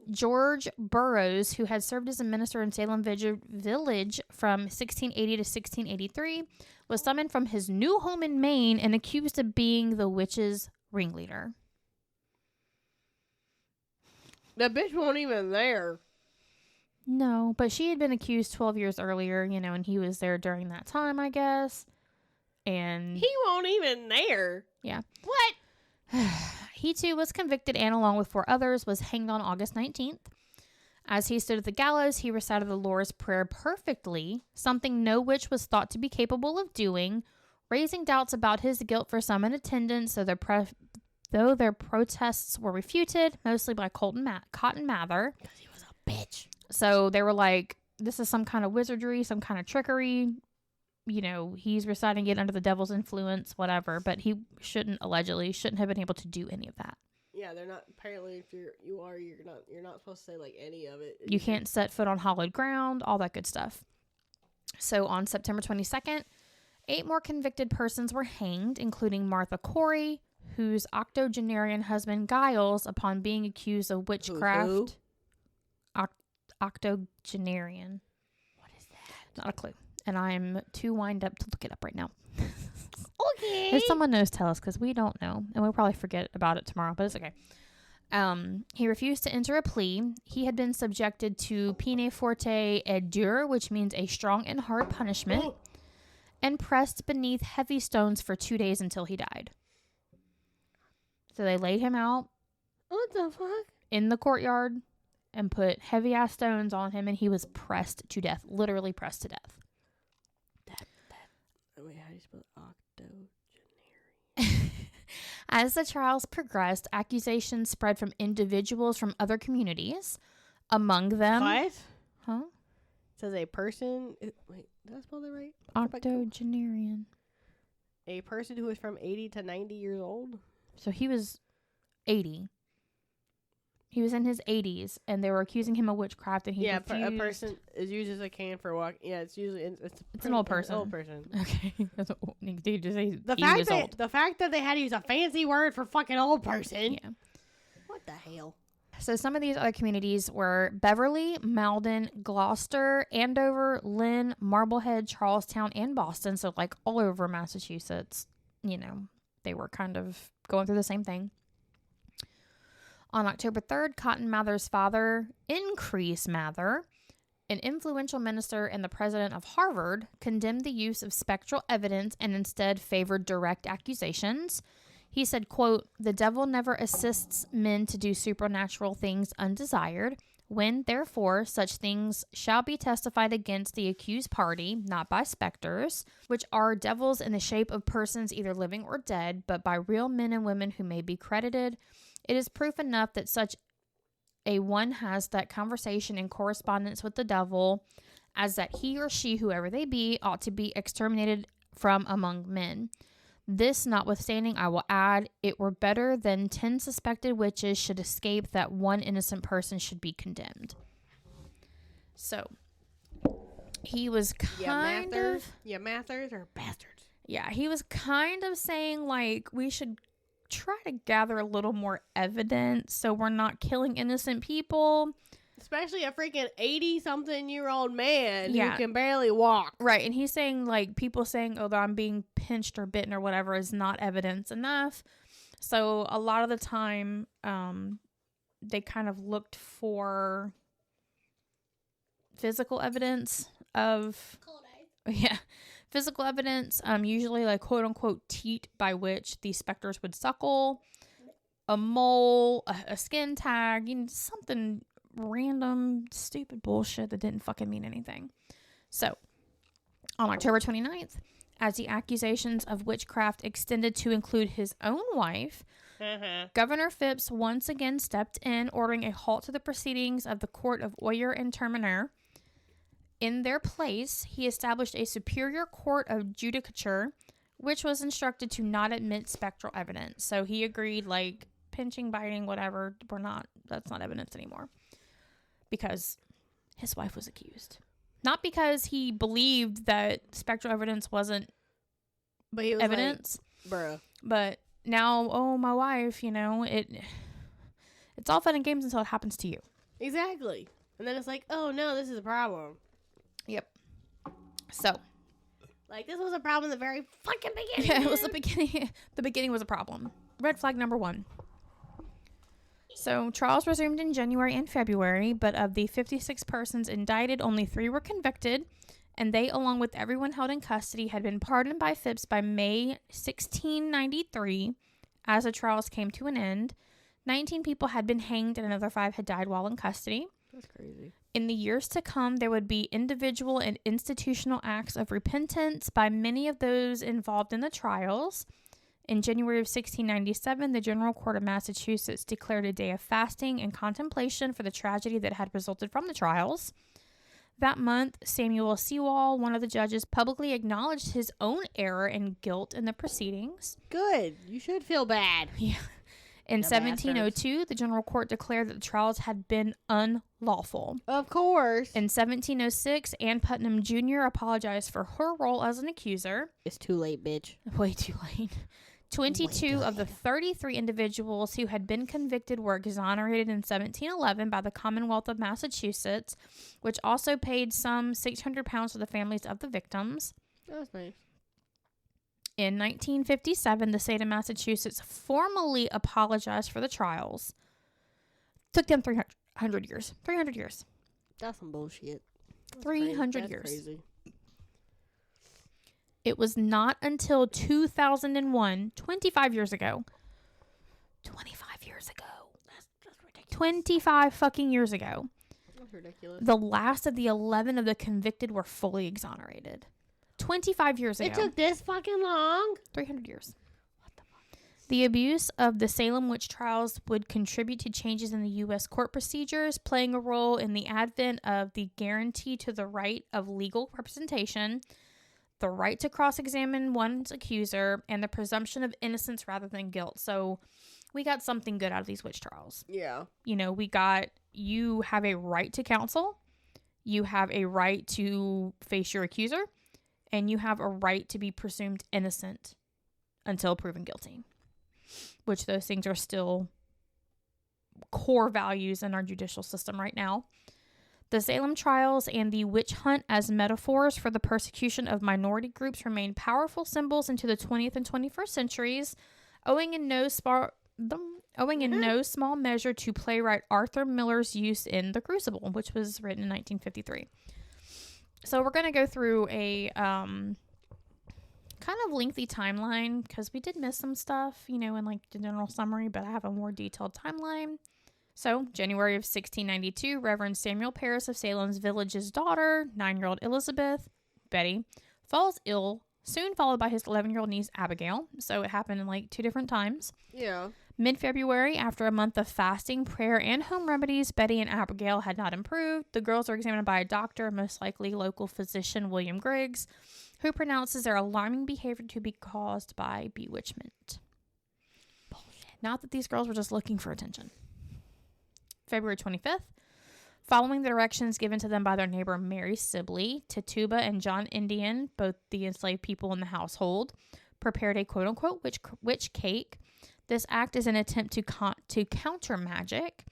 George Burroughs, who had served as a minister in Salem Village from 1680 to 1683, was summoned from his new home in Maine and accused of being the witch's ringleader. That bitch wasn't even there. No, but she had been accused 12 years earlier, and he was there during that time, I guess. And he wasn't even there. Yeah. What? He too was convicted and, along with 4 others, was hanged on August 19th. As he stood at the gallows, he recited the Lord's Prayer perfectly, something no witch was thought to be capable of doing, raising doubts about his guilt for some in attendance, though their protests were refuted, mostly by Cotton Mather. Because he was a bitch. So they were like, this is some kind of wizardry, some kind of trickery. He's reciting it under the devil's influence, whatever. But he shouldn't have been able to do any of that. Yeah, they're not. Apparently, if you're not supposed to say like any of it. You can't set foot on hallowed ground, all that good stuff. So on September 22nd, 8 more convicted persons were hanged, including Martha Corey, whose octogenarian husband Giles, upon being accused of witchcraft. Who? Octogenarian. What is that? Not a clue. And I'm too wind up to look it up right now. Okay. If someone knows, tell us, because we don't know. And we'll probably forget about it tomorrow, but it's okay. He refused to enter a plea. He had been subjected to peine forte et dure, which means a strong and hard punishment, and pressed beneath heavy stones for 2 days until he died. So they laid him out. What the fuck? In the courtyard and put heavy ass stones on him, and he was pressed to death, literally pressed to death. Wait, how do you spell octogenarian? As the trials progressed, accusations spread from individuals from other communities. Among them... What? Huh? It says a person... Wait, did I spell that right? Octogenarian. A person who is from 80 to 90 years old? So he was 80. He was in his 80s, and they were accusing him of witchcraft, and he refused. A person is used as a can for walk. Yeah, it's usually it's an old person. An old person. Okay, that's what you did just say. The fact that they had to use a fancy word for fucking old person. Yeah. What the hell? So some of these other communities were Beverly, Malden, Gloucester, Andover, Lynn, Marblehead, Charlestown, and Boston. So like all over Massachusetts, they were kind of going through the same thing. On October 3rd, Cotton Mather's father, Increase Mather, an influential minister and the president of Harvard, condemned the use of spectral evidence and instead favored direct accusations. He said, quote, "The devil never assists men to do supernatural things undesired. When, therefore, such things shall be testified against the accused party, not by specters, which are devils in the shape of persons either living or dead, but by real men and women who may be credited, it is proof enough that such a one has that conversation in correspondence with the devil, as that he or she, whoever they be, ought to be exterminated from among men. This notwithstanding, I will add, it were better than 10 suspected witches should escape that one innocent person should be condemned." So, he was kind of... Yeah, Mathers are bastards. Yeah, he was kind of saying, like, we should try to gather a little more evidence so we're not killing innocent people. Especially a freaking 80-something-year-old man who can barely walk. Right, and he's saying, like, people saying, oh, that I'm being pinched or bitten or whatever is not evidence enough. So a lot of the time, they kind of looked for physical evidence of physical evidence, usually like quote unquote teat by which the specters would suckle, a mole, a skin tag, something random, stupid bullshit that didn't fucking mean anything. So, on October 29th, as the accusations of witchcraft extended to include his own wife, Governor Phipps once again stepped in, ordering a halt to the proceedings of the Court of Oyer and Terminer. In their place, he established a superior court of judicature, which was instructed to not admit spectral evidence. So he agreed, like, pinching, biting, whatever, that's not evidence anymore. Because his wife was accused. Not because he believed that spectral evidence wasn't but he was evidence. Like, bruh. But now, oh, my wife, it's all fun and games until it happens to you. Exactly. And then it's like, oh, no, this is a problem. Yep. So. Like, this was a problem in the very fucking beginning. Yeah, it was the beginning. The beginning was a problem. Red flag number 1. So, trials resumed in January and February, but of the 56 persons indicted, only 3 were convicted, and they, along with everyone held in custody, had been pardoned by Phipps by May 1693 as the trials came to an end. 19 people had been hanged, and another 5 had died while in custody. That's crazy. In the years to come, there would be individual and institutional acts of repentance by many of those involved in the trials. In January of 1697, the General Court of Massachusetts declared a day of fasting and contemplation for the tragedy that had resulted from the trials. That month, Samuel Sewall, one of the judges, publicly acknowledged his own error and guilt in the proceedings. Good. You should feel bad. Yeah. In 1702, the General Court declared that the trials had been unlawful. Of course. In 1706, Ann Putnam Jr. apologized for her role as an accuser. It's too late, bitch. Way too late. 22 of the 33 individuals who had been convicted were exonerated in 1711 by the Commonwealth of Massachusetts, which also paid some £600 to the families of the victims. That was nice. In 1957, the state of Massachusetts formally apologized for the trials. Took them 300 years. 300 years. That's some bullshit. That's 300 years. Crazy. It was not until 2001, 25 years ago. 25 years ago. That's ridiculous. 25 fucking years ago. That's ridiculous. The last of the 11 of the convicted were fully exonerated. 25 years ago. It took this fucking long? 300 years. What the fuck? The abuse of the Salem witch trials would contribute to changes in the U.S. court procedures, playing a role in the advent of the guarantee to the right of legal representation, the right to cross-examine one's accuser, and the presumption of innocence rather than guilt. So we got something good out of these witch trials. Yeah. You have a right to counsel, you have a right to face your accuser, and you have a right to be presumed innocent until proven guilty, which those things are still core values in our judicial system right now. The Salem trials and the witch hunt as metaphors for the persecution of minority groups remain powerful symbols into the 20th and 21st centuries, owing in no small measure to playwright Arthur Miller's use in The Crucible, which was written in 1953. So we're going to go through a kind of lengthy timeline because we did miss some stuff, in like the general summary, but I have a more detailed timeline. So, January of 1692, Reverend Samuel Parris of Salem's Village's daughter, 9-year-old Elizabeth, Betty, falls ill, soon followed by his 11-year-old niece, Abigail. So, it happened in like 2 different times. Yeah. Mid-February, after a month of fasting, prayer, and home remedies, Betty and Abigail had not improved. The girls are examined by a doctor, most likely local physician William Griggs, who pronounces their alarming behavior to be caused by bewitchment. Bullshit. Not that these girls were just looking for attention. February 25th, following the directions given to them by their neighbor Mary Sibley, Tituba and John Indian, both the enslaved people in the household, prepared a quote-unquote witch cake. This act is an attempt to counter magic.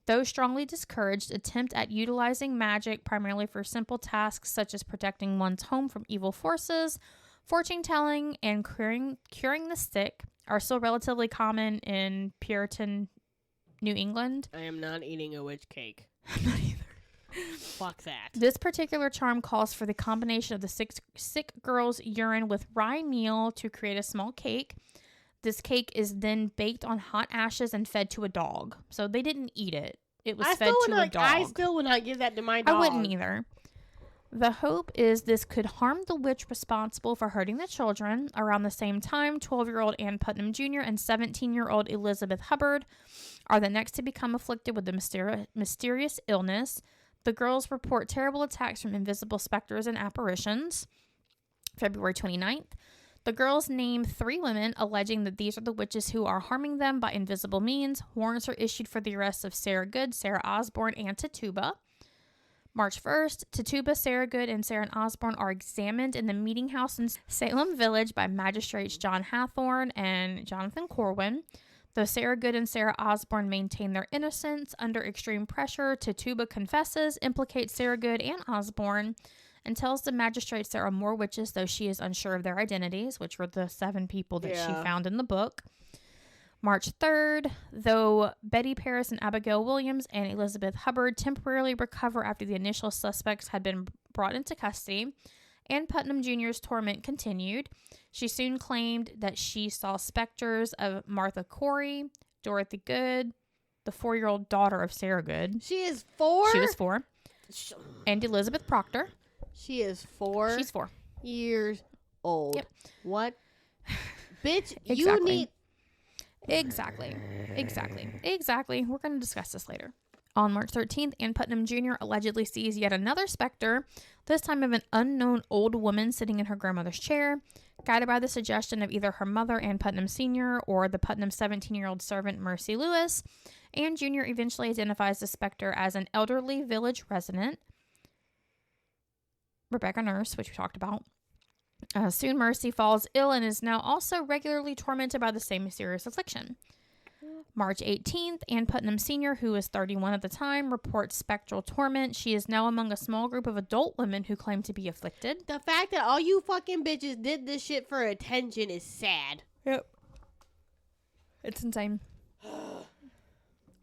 Though strongly discouraged, attempt at utilizing magic primarily for simple tasks such as protecting one's home from evil forces, fortune-telling, and curing the sick are still relatively common in Puritan New England. I am not eating a witch cake. I'm not either. Fuck that. This particular charm calls for the combination of the sick girl's urine with rye meal to create a small cake. This cake is then baked on hot ashes and fed to a dog. So they didn't eat it. It was fed to a dog. I still would not give that to my dog. I wouldn't either. The hope is this could harm the witch responsible for hurting the children. Around the same time, 12-year-old Ann Putnam Jr. and 17-year-old Elizabeth Hubbard are the next to become afflicted with the mysterious illness. The girls report terrible attacks from invisible specters and apparitions. February 29th. The girls name 3 women, alleging that these are the witches who are harming them by invisible means. Warrants are issued for the arrests of Sarah Good, Sarah Osborne, and Tituba. March 1st, Tituba, Sarah Good, and Sarah Osborne are examined in the meeting house in Salem Village by magistrates John Hathorne and Jonathan Corwin. Though Sarah Good and Sarah Osborne maintain their innocence under extreme pressure, Tituba confesses, implicates Sarah Good and Osborne, and tells the magistrates there are more witches, though she is unsure of their identities, which were the 7 people that she found in the book. March 3rd, though Betty Paris and Abigail Williams and Elizabeth Hubbard temporarily recover after the initial suspects had been brought into custody, Ann Putnam Jr.'s torment continued. She soon claimed that she saw specters of Martha Corey, Dorothy Good, the 4-year-old daughter of Sarah Good. She is 4? She was 4. And Elizabeth Proctor. She is 4. She's 4 years old. Yep. What? Bitch, Exactly. you need... Exactly. We're going to discuss this later. On March 13th, Ann Putnam Jr. allegedly sees yet another specter, this time of an unknown old woman sitting in her grandmother's chair. Guided by the suggestion of either her mother, Ann Putnam Sr., or the Putnam 17-year-old servant, Mercy Lewis, Ann Jr. eventually identifies the specter as an elderly village resident, Rebecca Nurse, which we talked about. Soon Mercy falls ill and is now also regularly tormented by the same mysterious affliction. March 18th, Ann Putnam Sr., who is 31 at the time, reports spectral torment. She is now among a small group of adult women who claim to be afflicted. The fact that all you fucking bitches did this shit for attention is sad. Yep. It's insane.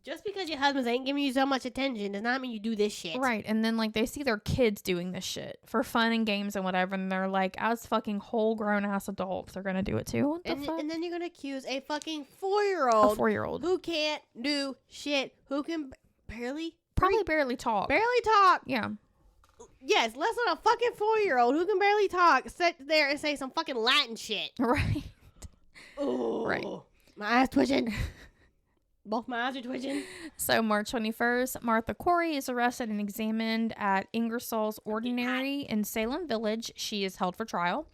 Just because your husbands ain't giving you so much attention does not mean you do this shit. Right. And then, like, they see their kids doing this shit for fun and games and whatever, and they're like, as fucking whole grown-ass adults, they're gonna do it too. What the fuck? And then you're gonna accuse a fucking 4-year-old. A 4-year-old. Who can't do shit. Who can barely talk. Barely talk. Yeah. Yes, less than a fucking 4-year-old who can barely talk sit there and say some fucking Latin shit. Right. Oh. Right. My eyes twitching. Both my eyes are twitching. So, March 21st, Martha Corey is arrested and examined at Ingersoll's Ordinary in Salem Village. She is held for trial.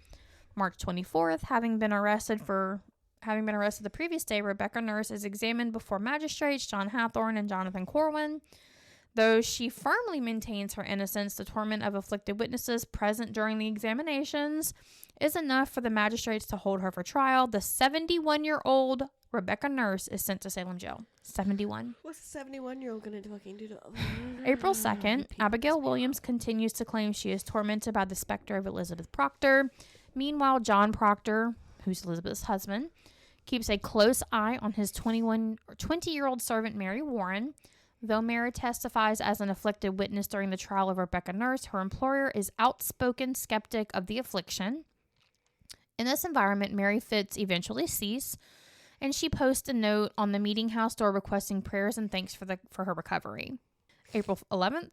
March 24th, having been arrested the previous day, Rebecca Nurse is examined before magistrates John Hathorne and Jonathan Corwin. Though she firmly maintains her innocence, the torment of afflicted witnesses present during the examinations is enough for the magistrates to hold her for trial. The 71-year-old Rebecca Nurse is sent to Salem jail. 71. What's a 71-year-old gonna fucking do to... April 2nd, Abigail Williams continues to claim she is tormented by the specter of Elizabeth Proctor. Meanwhile, John Proctor, who's Elizabeth's husband, keeps a close eye on his 20-year-old servant, Mary Warren. Though Mary testifies as an afflicted witness during the trial of Rebecca Nurse, her employer is outspoken skeptic of the affliction. In this environment, Mary fits eventually cease, and she posts a note on the meeting house door requesting prayers and thanks for her recovery. April 11th,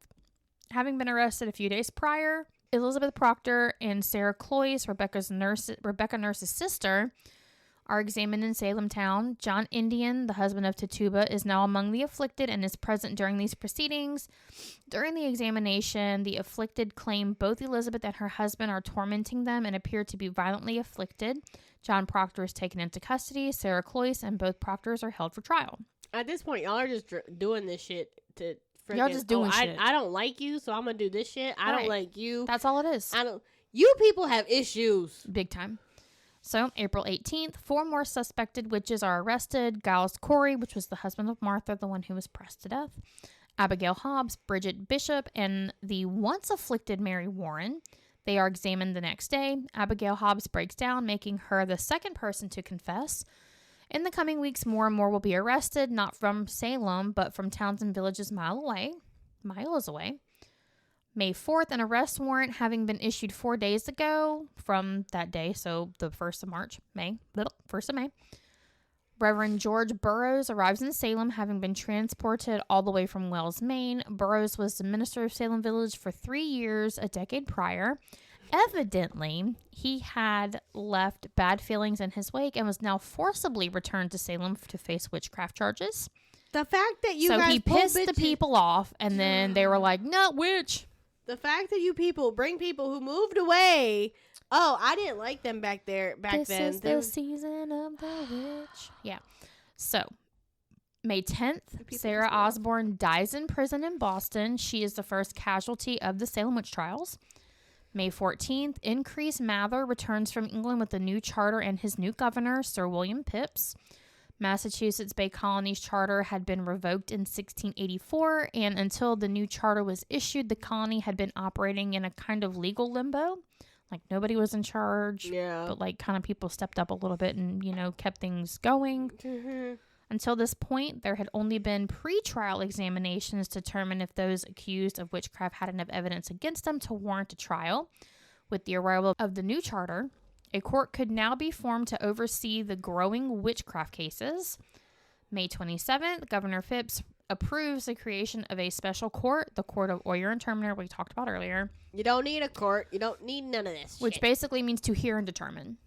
having been arrested a few days prior, Elizabeth Proctor and Sarah Cloyce, Rebecca Nurse's sister, are examined in Salem town. John Indian, the husband of Tituba, is now among the afflicted and is present during these proceedings. During the examination, the afflicted claim both Elizabeth and her husband are tormenting them and appear to be violently afflicted. John Proctor is taken into custody. Sarah Cloyce and both Proctors are held for trial. At this point, y'all are just doing this shit to freaking... Y'all just doing shit. I don't like you, so I'm gonna do this shit. I don't like you. That's all it is. You people have issues. Big time. So, April 18th, 4 more suspected witches are arrested. Giles Corey, which was the husband of Martha, the one who was pressed to death. Abigail Hobbs, Bridget Bishop, and the once afflicted Mary Warren. They are examined the next day. Abigail Hobbs breaks down, making her the second person to confess. In the coming weeks, more and more will be arrested, not from Salem, but from towns and villages miles away. May 4th, an arrest warrant having been issued 4 days ago from that day, so the 1st of May. Reverend George Burroughs arrives in Salem, having been transported all the way from Wells, Maine. Burroughs was the minister of Salem Village for 3 years, a decade prior. Evidently, he had left bad feelings in his wake and was now forcibly returned to Salem to face witchcraft charges. The fact that you so guys he pissed the people off, and then they were like, "No, witch." The fact that you people bring people who moved away. Oh, I didn't like them back then. This is the season of the witch. Yeah. So, May 10th, Sarah Osborne dies in prison in Boston. She is the first casualty of the Salem witch trials. May 14th, Increase Mather returns from England with a new charter and his new governor, Sir William Phips. Massachusetts Bay Colony's charter had been revoked in 1684, and until the new charter was issued, the colony had been operating in a kind of legal limbo. Like, nobody was in charge, but, like, kind of people stepped up a little bit and, you know, kept things going. Mm-hmm. Until this point, there had only been pre-trial examinations to determine if those accused of witchcraft had enough evidence against them to warrant a trial. With the arrival of the new charter, a court could now be formed to oversee the growing witchcraft cases. May 27th, Governor Phips approves the creation of a special court, the Court of Oyer and Terminer we talked about earlier. You don't need a court. You don't need none of this Which shit. basically means to hear and determine.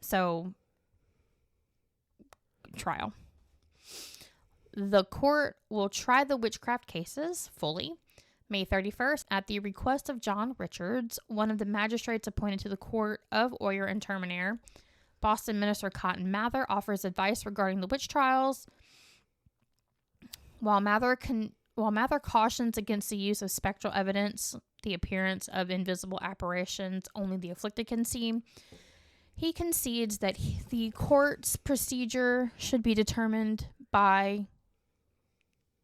So, trial. The court will try the witchcraft cases fully. May 31st, at the request of John Richards, one of the magistrates appointed to the Court of Oyer and Terminer, Boston Minister Cotton Mather offers advice regarding the witch trials. While Mather cautions against the use of spectral evidence, the appearance of invisible apparitions only the afflicted can see, he concedes that the court's procedure should be determined by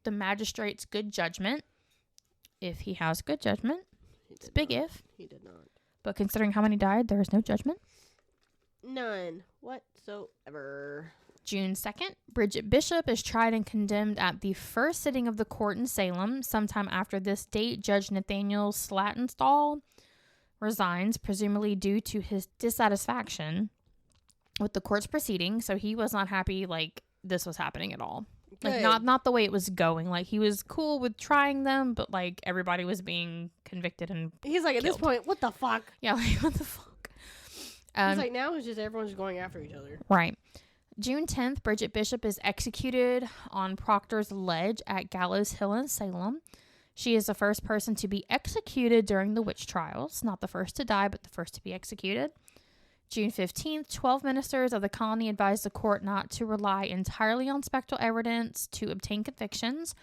the magistrate's good judgment. If he has good judgment. It's a big if. He did not. But considering how many died, there is no judgment. None whatsoever. June 2nd, Bridget Bishop is tried and condemned at the first sitting of the court in Salem. Sometime after this date, Judge Nathaniel Slatenstall resigns, presumably due to his dissatisfaction with the court's proceedings. So he was not happy, like, this was happening at all. Like, not the way it was going. Like, he was cool with trying them, but, like, everybody was being convicted and he's like, at killed. this point, what the fuck? Yeah, like, what the fuck? He's like, now it's just everyone's going after each other. Right. June 10th, Bridget Bishop is executed on Proctor's Ledge at Gallows Hill in Salem. She is the first person to be executed during the witch trials. Not the first to die, but the first to be executed. June 15th, 12 ministers of the colony advised the court not to rely entirely on spectral evidence to obtain convictions.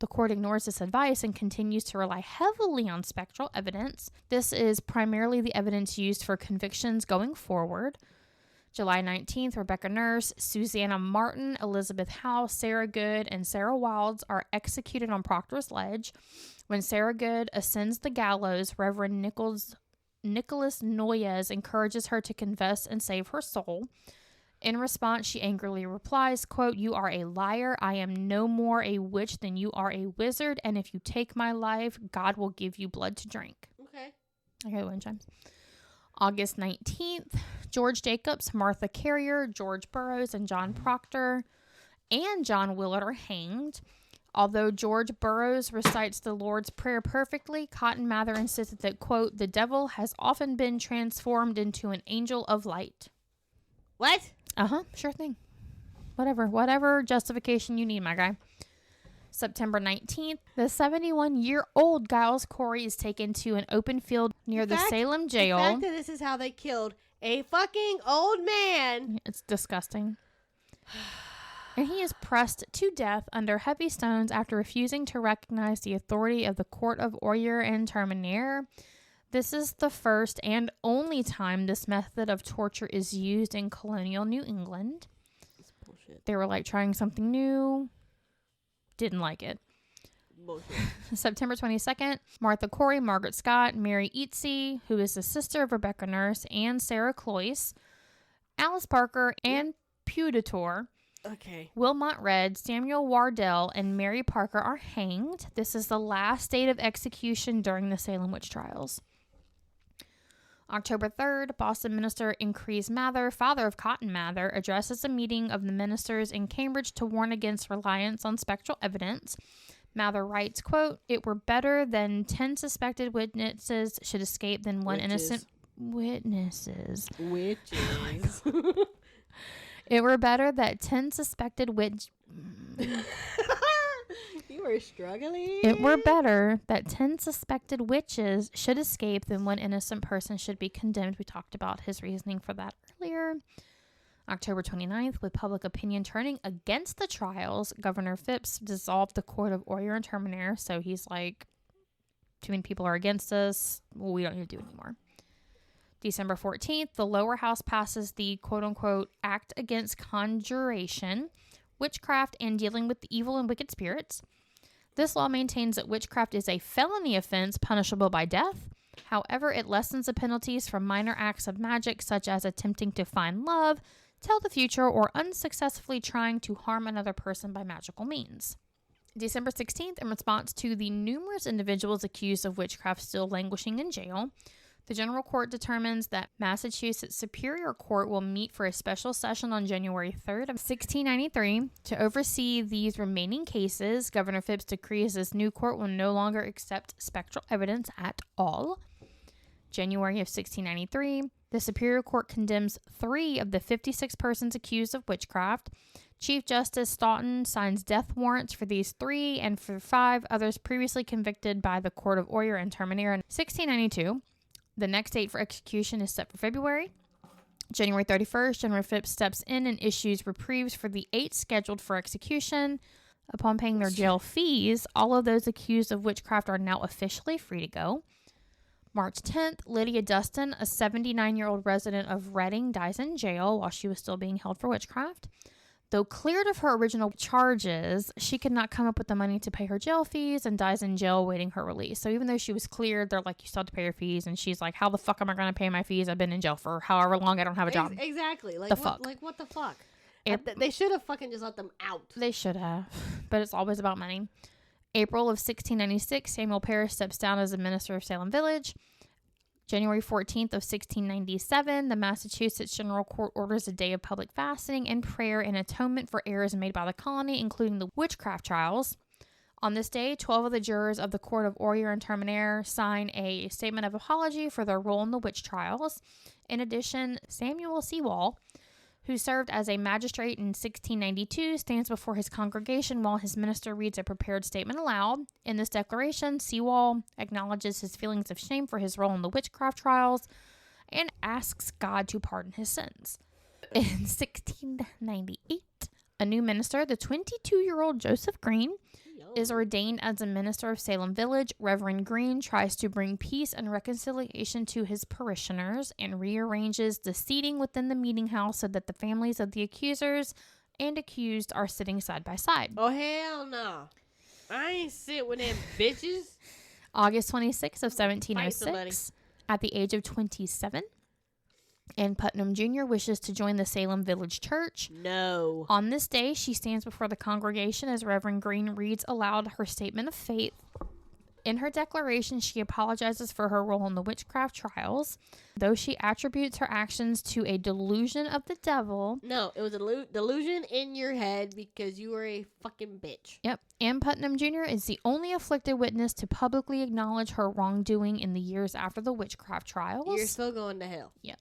The court ignores this advice and continues to rely heavily on spectral evidence. This is primarily the evidence used for convictions going forward. July 19th, Rebecca Nurse, Susanna Martin, Elizabeth Howe, Sarah Good, and Sarah Wilds are executed on Proctor's Ledge. When Sarah Good ascends the gallows, Reverend Nicholas Noyes encourages her to confess and save her soul. In response, she angrily replies, quote, "You are a liar. I am no more a witch than you are a wizard, and if you take my life, God will give you blood to drink." Okay. Okay, wind chimes. August 19th, George Jacobs, Martha Carrier, George Burroughs, and John Proctor and John Willett are hanged. Although George Burroughs recites the Lord's Prayer perfectly, Cotton Mather insisted that, quote, "The devil has often been transformed into an angel of light." What? Sure thing. Whatever justification you need, my guy. September 19th, the 71-year-old Giles Corey is taken to an open field near the Salem jail. The fact that this is how they killed a fucking old man. It's disgusting. And he is pressed to death under heavy stones after refusing to recognize the authority of the Court of Oyer and Terminer. This is the first and only time this method of torture is used in colonial New England. That's bullshit. They were like trying something new. Didn't like it. Bullshit. September 22nd, Martha Corey, Margaret Scott, Mary Eatsy, who is the sister of Rebecca Nurse, and Sarah Cloyce, Alice Parker, and Pudator Okay. Wilmot Red, Samuel Wardell, and Mary Parker are hanged. This is the last date of execution during the Salem witch trials. October 3rd, Boston minister Increase Mather, father of Cotton Mather, addresses a meeting of the ministers in Cambridge to warn against reliance on spectral evidence. Mather writes, quote, "It were better than 10 suspected witnesses should escape than one innocent witnesses." Witches. It were better that 10 suspected You were struggling. It were better that 10 suspected witches should escape than one innocent person should be condemned. We talked about his reasoning for that earlier. October 29th, with public opinion turning against the trials, Governor Phipps dissolved the court of Oyer and Terminer. So he's like, too many people are against us. Well, we don't need to do it anymore. December 14th, the lower house passes the quote-unquote Act Against Conjuration, Witchcraft, and Dealing with the Evil and Wicked Spirits. This law maintains that witchcraft is a felony offense punishable by death. However, it lessens the penalties for minor acts of magic, such as attempting to find love, tell the future, or unsuccessfully trying to harm another person by magical means. December 16th, in response to the numerous individuals accused of witchcraft still languishing in jail, the General Court determines that Massachusetts Superior Court will meet for a special session on January 3rd of 1693 to oversee these remaining cases. Governor Phipps decrees this new court will no longer accept spectral evidence at all. January of 1693, the Superior Court condemns 3 of the 56 persons accused of witchcraft. Chief Justice Stoughton signs death warrants for these 3 and for 5 others previously convicted by the Court of Oyer and Terminer in 1692. The next date for execution is set for February. January 31st, General Phipps steps in and issues reprieves for the 8 scheduled for execution. Upon paying their jail fees, all of those accused of witchcraft are now officially free to go. March 10th, Lydia Dustin, a 79-year-old resident of Reading, dies in jail while she was still being held for witchcraft. Though cleared of her original charges, she could not come up with the money to pay her jail fees and dies in jail waiting her release. So even though she was cleared, they're like, you still have to pay your fees. And she's like, how the fuck am I going to pay my fees? I've been in jail for however long. I don't have a job. Exactly. Like, The fuck? What the fuck? They should have fucking just let them out. They should have. But it's always about money. April of 1696, Samuel Parrish steps down as a minister of Salem Village. January 14th of 1697, the Massachusetts General Court orders a day of public fasting and prayer in atonement for errors made by the colony, including the witchcraft trials. On this day, 12 of the jurors of the Court of Oyer and Terminer sign a statement of apology for their role in the witch trials. In addition, Samuel Sewall, who served as a magistrate in 1692, stands before his congregation while his minister reads a prepared statement aloud. In this declaration, Sewall acknowledges his feelings of shame for his role in the witchcraft trials and asks God to pardon his sins. In 1698, a new minister, the 22-year-old Joseph Green, is ordained as a minister of Salem Village. Reverend Green tries to bring peace and reconciliation to his parishioners and rearranges the seating within the meeting house so that the families of the accusers and accused are sitting side by side. Oh, hell no. I ain't sit with them bitches. August 26th of 1706, at the age of 27, Ann Putnam Jr. wishes to join the Salem Village Church. No. On this day, she stands before the congregation as Reverend Green reads aloud her statement of faith. In her declaration, she apologizes for her role in the witchcraft trials, though she attributes her actions to a delusion of the devil. No, it was a delusion in your head because you were a fucking bitch. Yep. Ann Putnam Jr. is the only afflicted witness to publicly acknowledge her wrongdoing in the years after the witchcraft trials. You're still going to hell. Yep.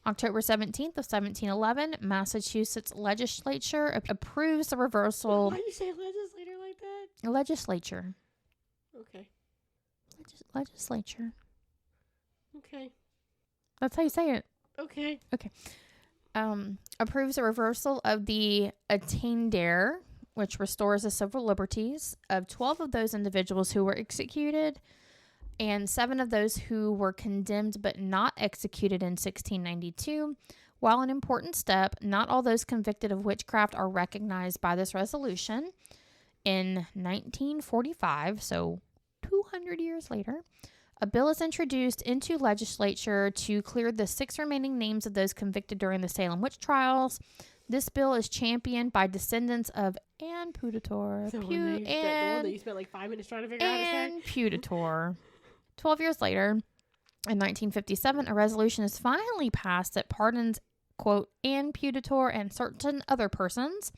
October 17th of 1711, Massachusetts legislature approves the reversal. Why do you say legislator like that? Legislature. Okay. Legislature. Okay. That's how you say it. Okay. Okay. Approves the reversal of the attainder, which restores the civil liberties of 12 of those individuals who were executed, and 7 of those who were condemned but not executed in 1692. While an important step, not all those convicted of witchcraft are recognized by this resolution. In 1945, so 200 years later, a bill is introduced into legislature to clear the 6 remaining names of those convicted during the Salem witch trials. This bill is championed by descendants of Anne Putator. The one that you spent like 5 minutes trying to figure out how to say. Anne Putator. 12 years later, in 1957, a resolution is finally passed that pardons, quote, Anne Putator and certain other persons.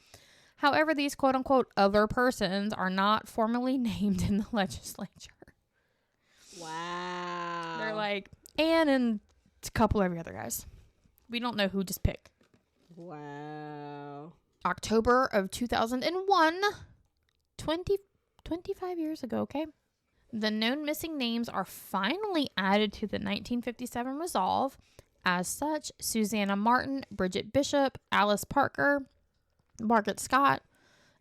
However, these quote-unquote other persons are not formally named in the legislature. Wow. They're like, Anne and a couple every other guys. We don't know who just picked. Wow. October of 2001, 25 years ago, okay? The known missing names are finally added to the 1957 resolve. As such, Susanna Martin, Bridget Bishop, Alice Parker, Margaret Scott,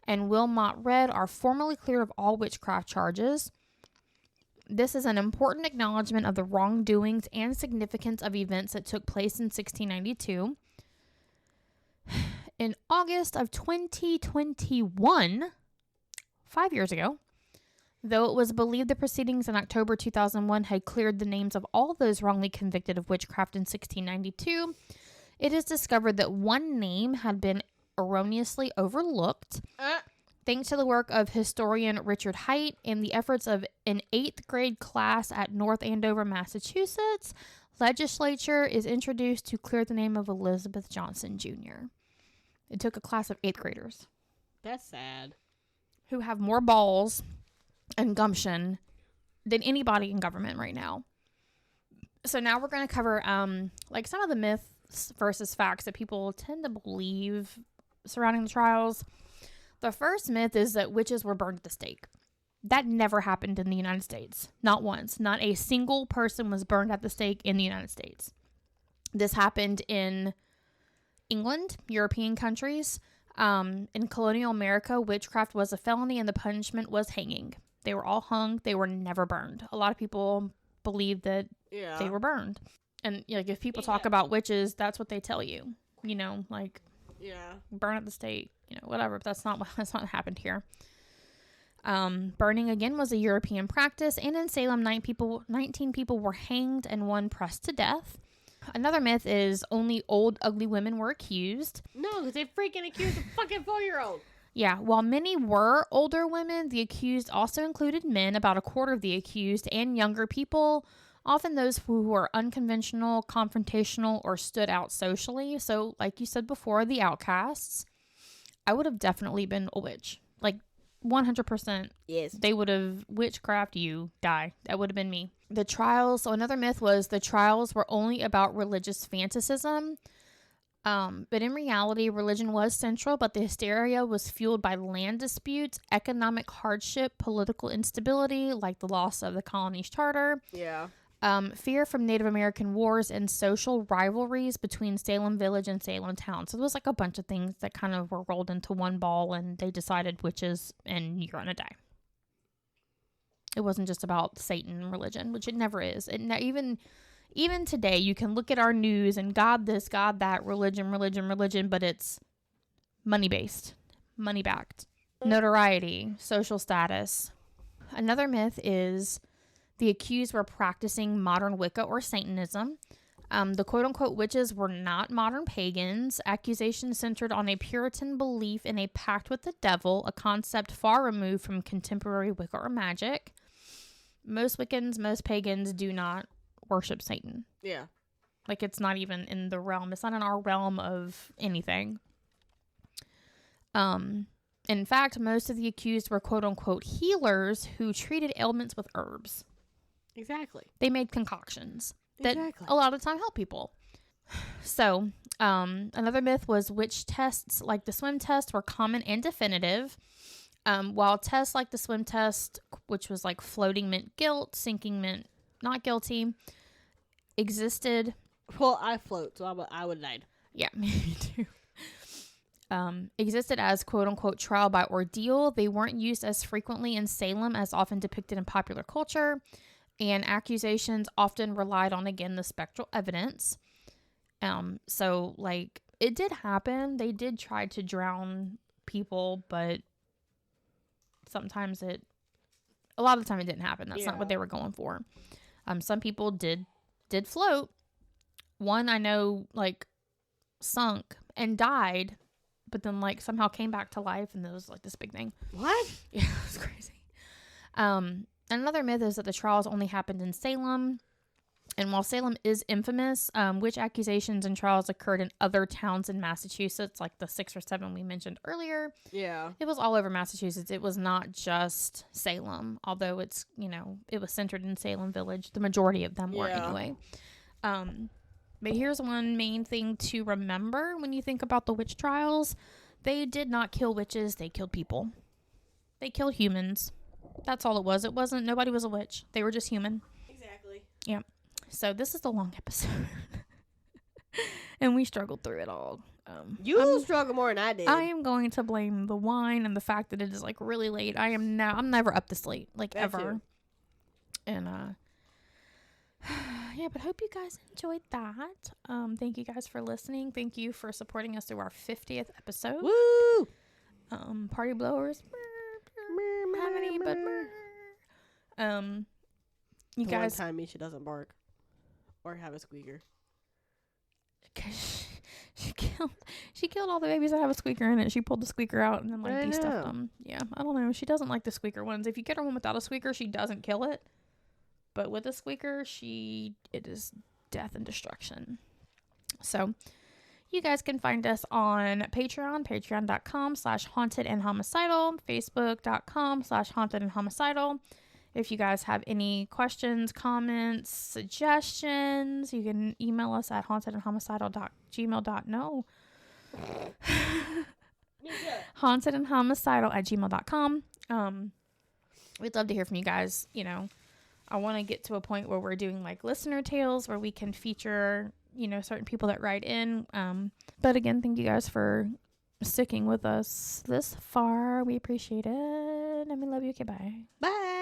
and Wilmot Red are formally cleared of all witchcraft charges. This is an important acknowledgement of the wrongdoings and significance of events that took place in 1692. In August of 2021, 5 years ago, though it was believed the proceedings in October 2001 had cleared the names of all those wrongly convicted of witchcraft in 1692, it is discovered that one name had been erroneously overlooked. Thanks to the work of historian Richard Height and the efforts of an 8th grade class at North Andover, Massachusetts, legislature is introduced to clear the name of Elizabeth Johnson Jr. It took a class of 8th graders. That's sad. Who have more balls and gumption than anybody in government right now. So now we're going to cover like some of the myths versus facts that people tend to believe surrounding the trials. The first myth is that witches were burned at the stake. That never happened in the United States. Not once. Not a single person was burned at the stake in the United States. This happened in England, European countries. In colonial America, witchcraft was a felony and the punishment was hanging. They were all hung. They were never burned. A lot of people believe that they were burned. And like if people talk about witches, that's what they tell you. You know, like burn at the stake, you know, whatever. But that's not what happened here. Burning again was a European practice, and in Salem, 19 people were hanged and one pressed to death. Another myth is only old, ugly women were accused. No, because they freaking accused a fucking 4-year-old. Yeah, while many were older women, the accused also included men, about a quarter of the accused, and younger people, often those who were unconventional, confrontational, or stood out socially. So, like you said before, the outcasts. I would have definitely been a witch. Like, 100%. Yes. They would have witchcraft you, die. That would have been me. The trials. So another myth was the trials were only about religious fanaticism. But in reality, religion was central, but the hysteria was fueled by land disputes, economic hardship, political instability, like the loss of the colony's charter. Yeah. Fear from Native American wars and social rivalries between Salem Village and Salem Town. So there was like a bunch of things that kind of were rolled into one ball, and they decided witches and you're going to die. It wasn't just about Satan and religion, which it never is. Even today, you can look at our news and God this, God that, religion, but it's money-based, money-backed, notoriety, social status. Another myth is the accused were practicing modern Wicca or Satanism. The quote-unquote witches were not modern pagans. Accusations centered on a Puritan belief in a pact with the devil, a concept far removed from contemporary Wicca or magic. Most Wiccans, most pagans do not worship Satan. Yeah. Like, it's not even in the realm. It's not in our realm of anything. In fact, most of the accused were quote-unquote healers who treated ailments with herbs. Exactly. They made concoctions that a lot of the time help people. So, another myth was witch tests like the swim test were common and definitive. While tests like the swim test, which was like floating meant guilt, sinking meant not guilty, existed. Well, I float, so I would have died. Yeah, me too. Existed as quote-unquote trial by ordeal. They weren't used as frequently in Salem as often depicted in popular culture, and accusations often relied on, again, the spectral evidence. So, like, it did happen. They did try to drown people, but sometimes a lot of the time it didn't happen. That's not what they were going for. Some people did float. One I know, like, sunk and died but then like somehow came back to life, and it was like this big thing. What? Yeah, it was crazy. Another myth is that the trials only happened in Salem. And while Salem is infamous, witch accusations and trials occurred in other towns in Massachusetts, like the 6 or 7 we mentioned earlier. Yeah. It was all over Massachusetts. It was not just Salem, although it's, it was centered in Salem Village. The majority of them were anyway. But here's one main thing to remember when you think about the witch trials. They did not kill witches. They killed people. They killed humans. That's all it was. Nobody was a witch. They were just human. Exactly. Yeah. So this is a long episode. And we struggled through it all. You struggled more than I did. I am going to blame the wine and the fact that it is like really late. I'm never up this late, like That ever. too. And yeah, but hope you guys enjoyed that. Thank you guys for listening. Thank you for supporting us through our 50th episode. Woo! Party blowers. Have any, but you guys. One time Mischa doesn't bark or have a squeaker. She killed all the babies that have a squeaker in it. She pulled the squeaker out and then like I de-stuffed know. them. Yeah, I don't know. She doesn't like the squeaker ones. If you get her one without a squeaker, she doesn't kill it. But with a squeaker, it is death and destruction. So you guys can find us on Patreon, patreon.com/hauntedandhomicidal, facebook.com/hauntedandhomicidal. If you guys have any questions, comments, suggestions, you can email us at hauntedandhomicidal.gmail.no. hauntedandhomicidal@gmail.com. We'd love to hear from you guys. I want to get to a point where we're doing like listener tales where we can feature, certain people that write in. But again, thank you guys for sticking with us this far. We appreciate it. And we love you. Okay, bye. Bye.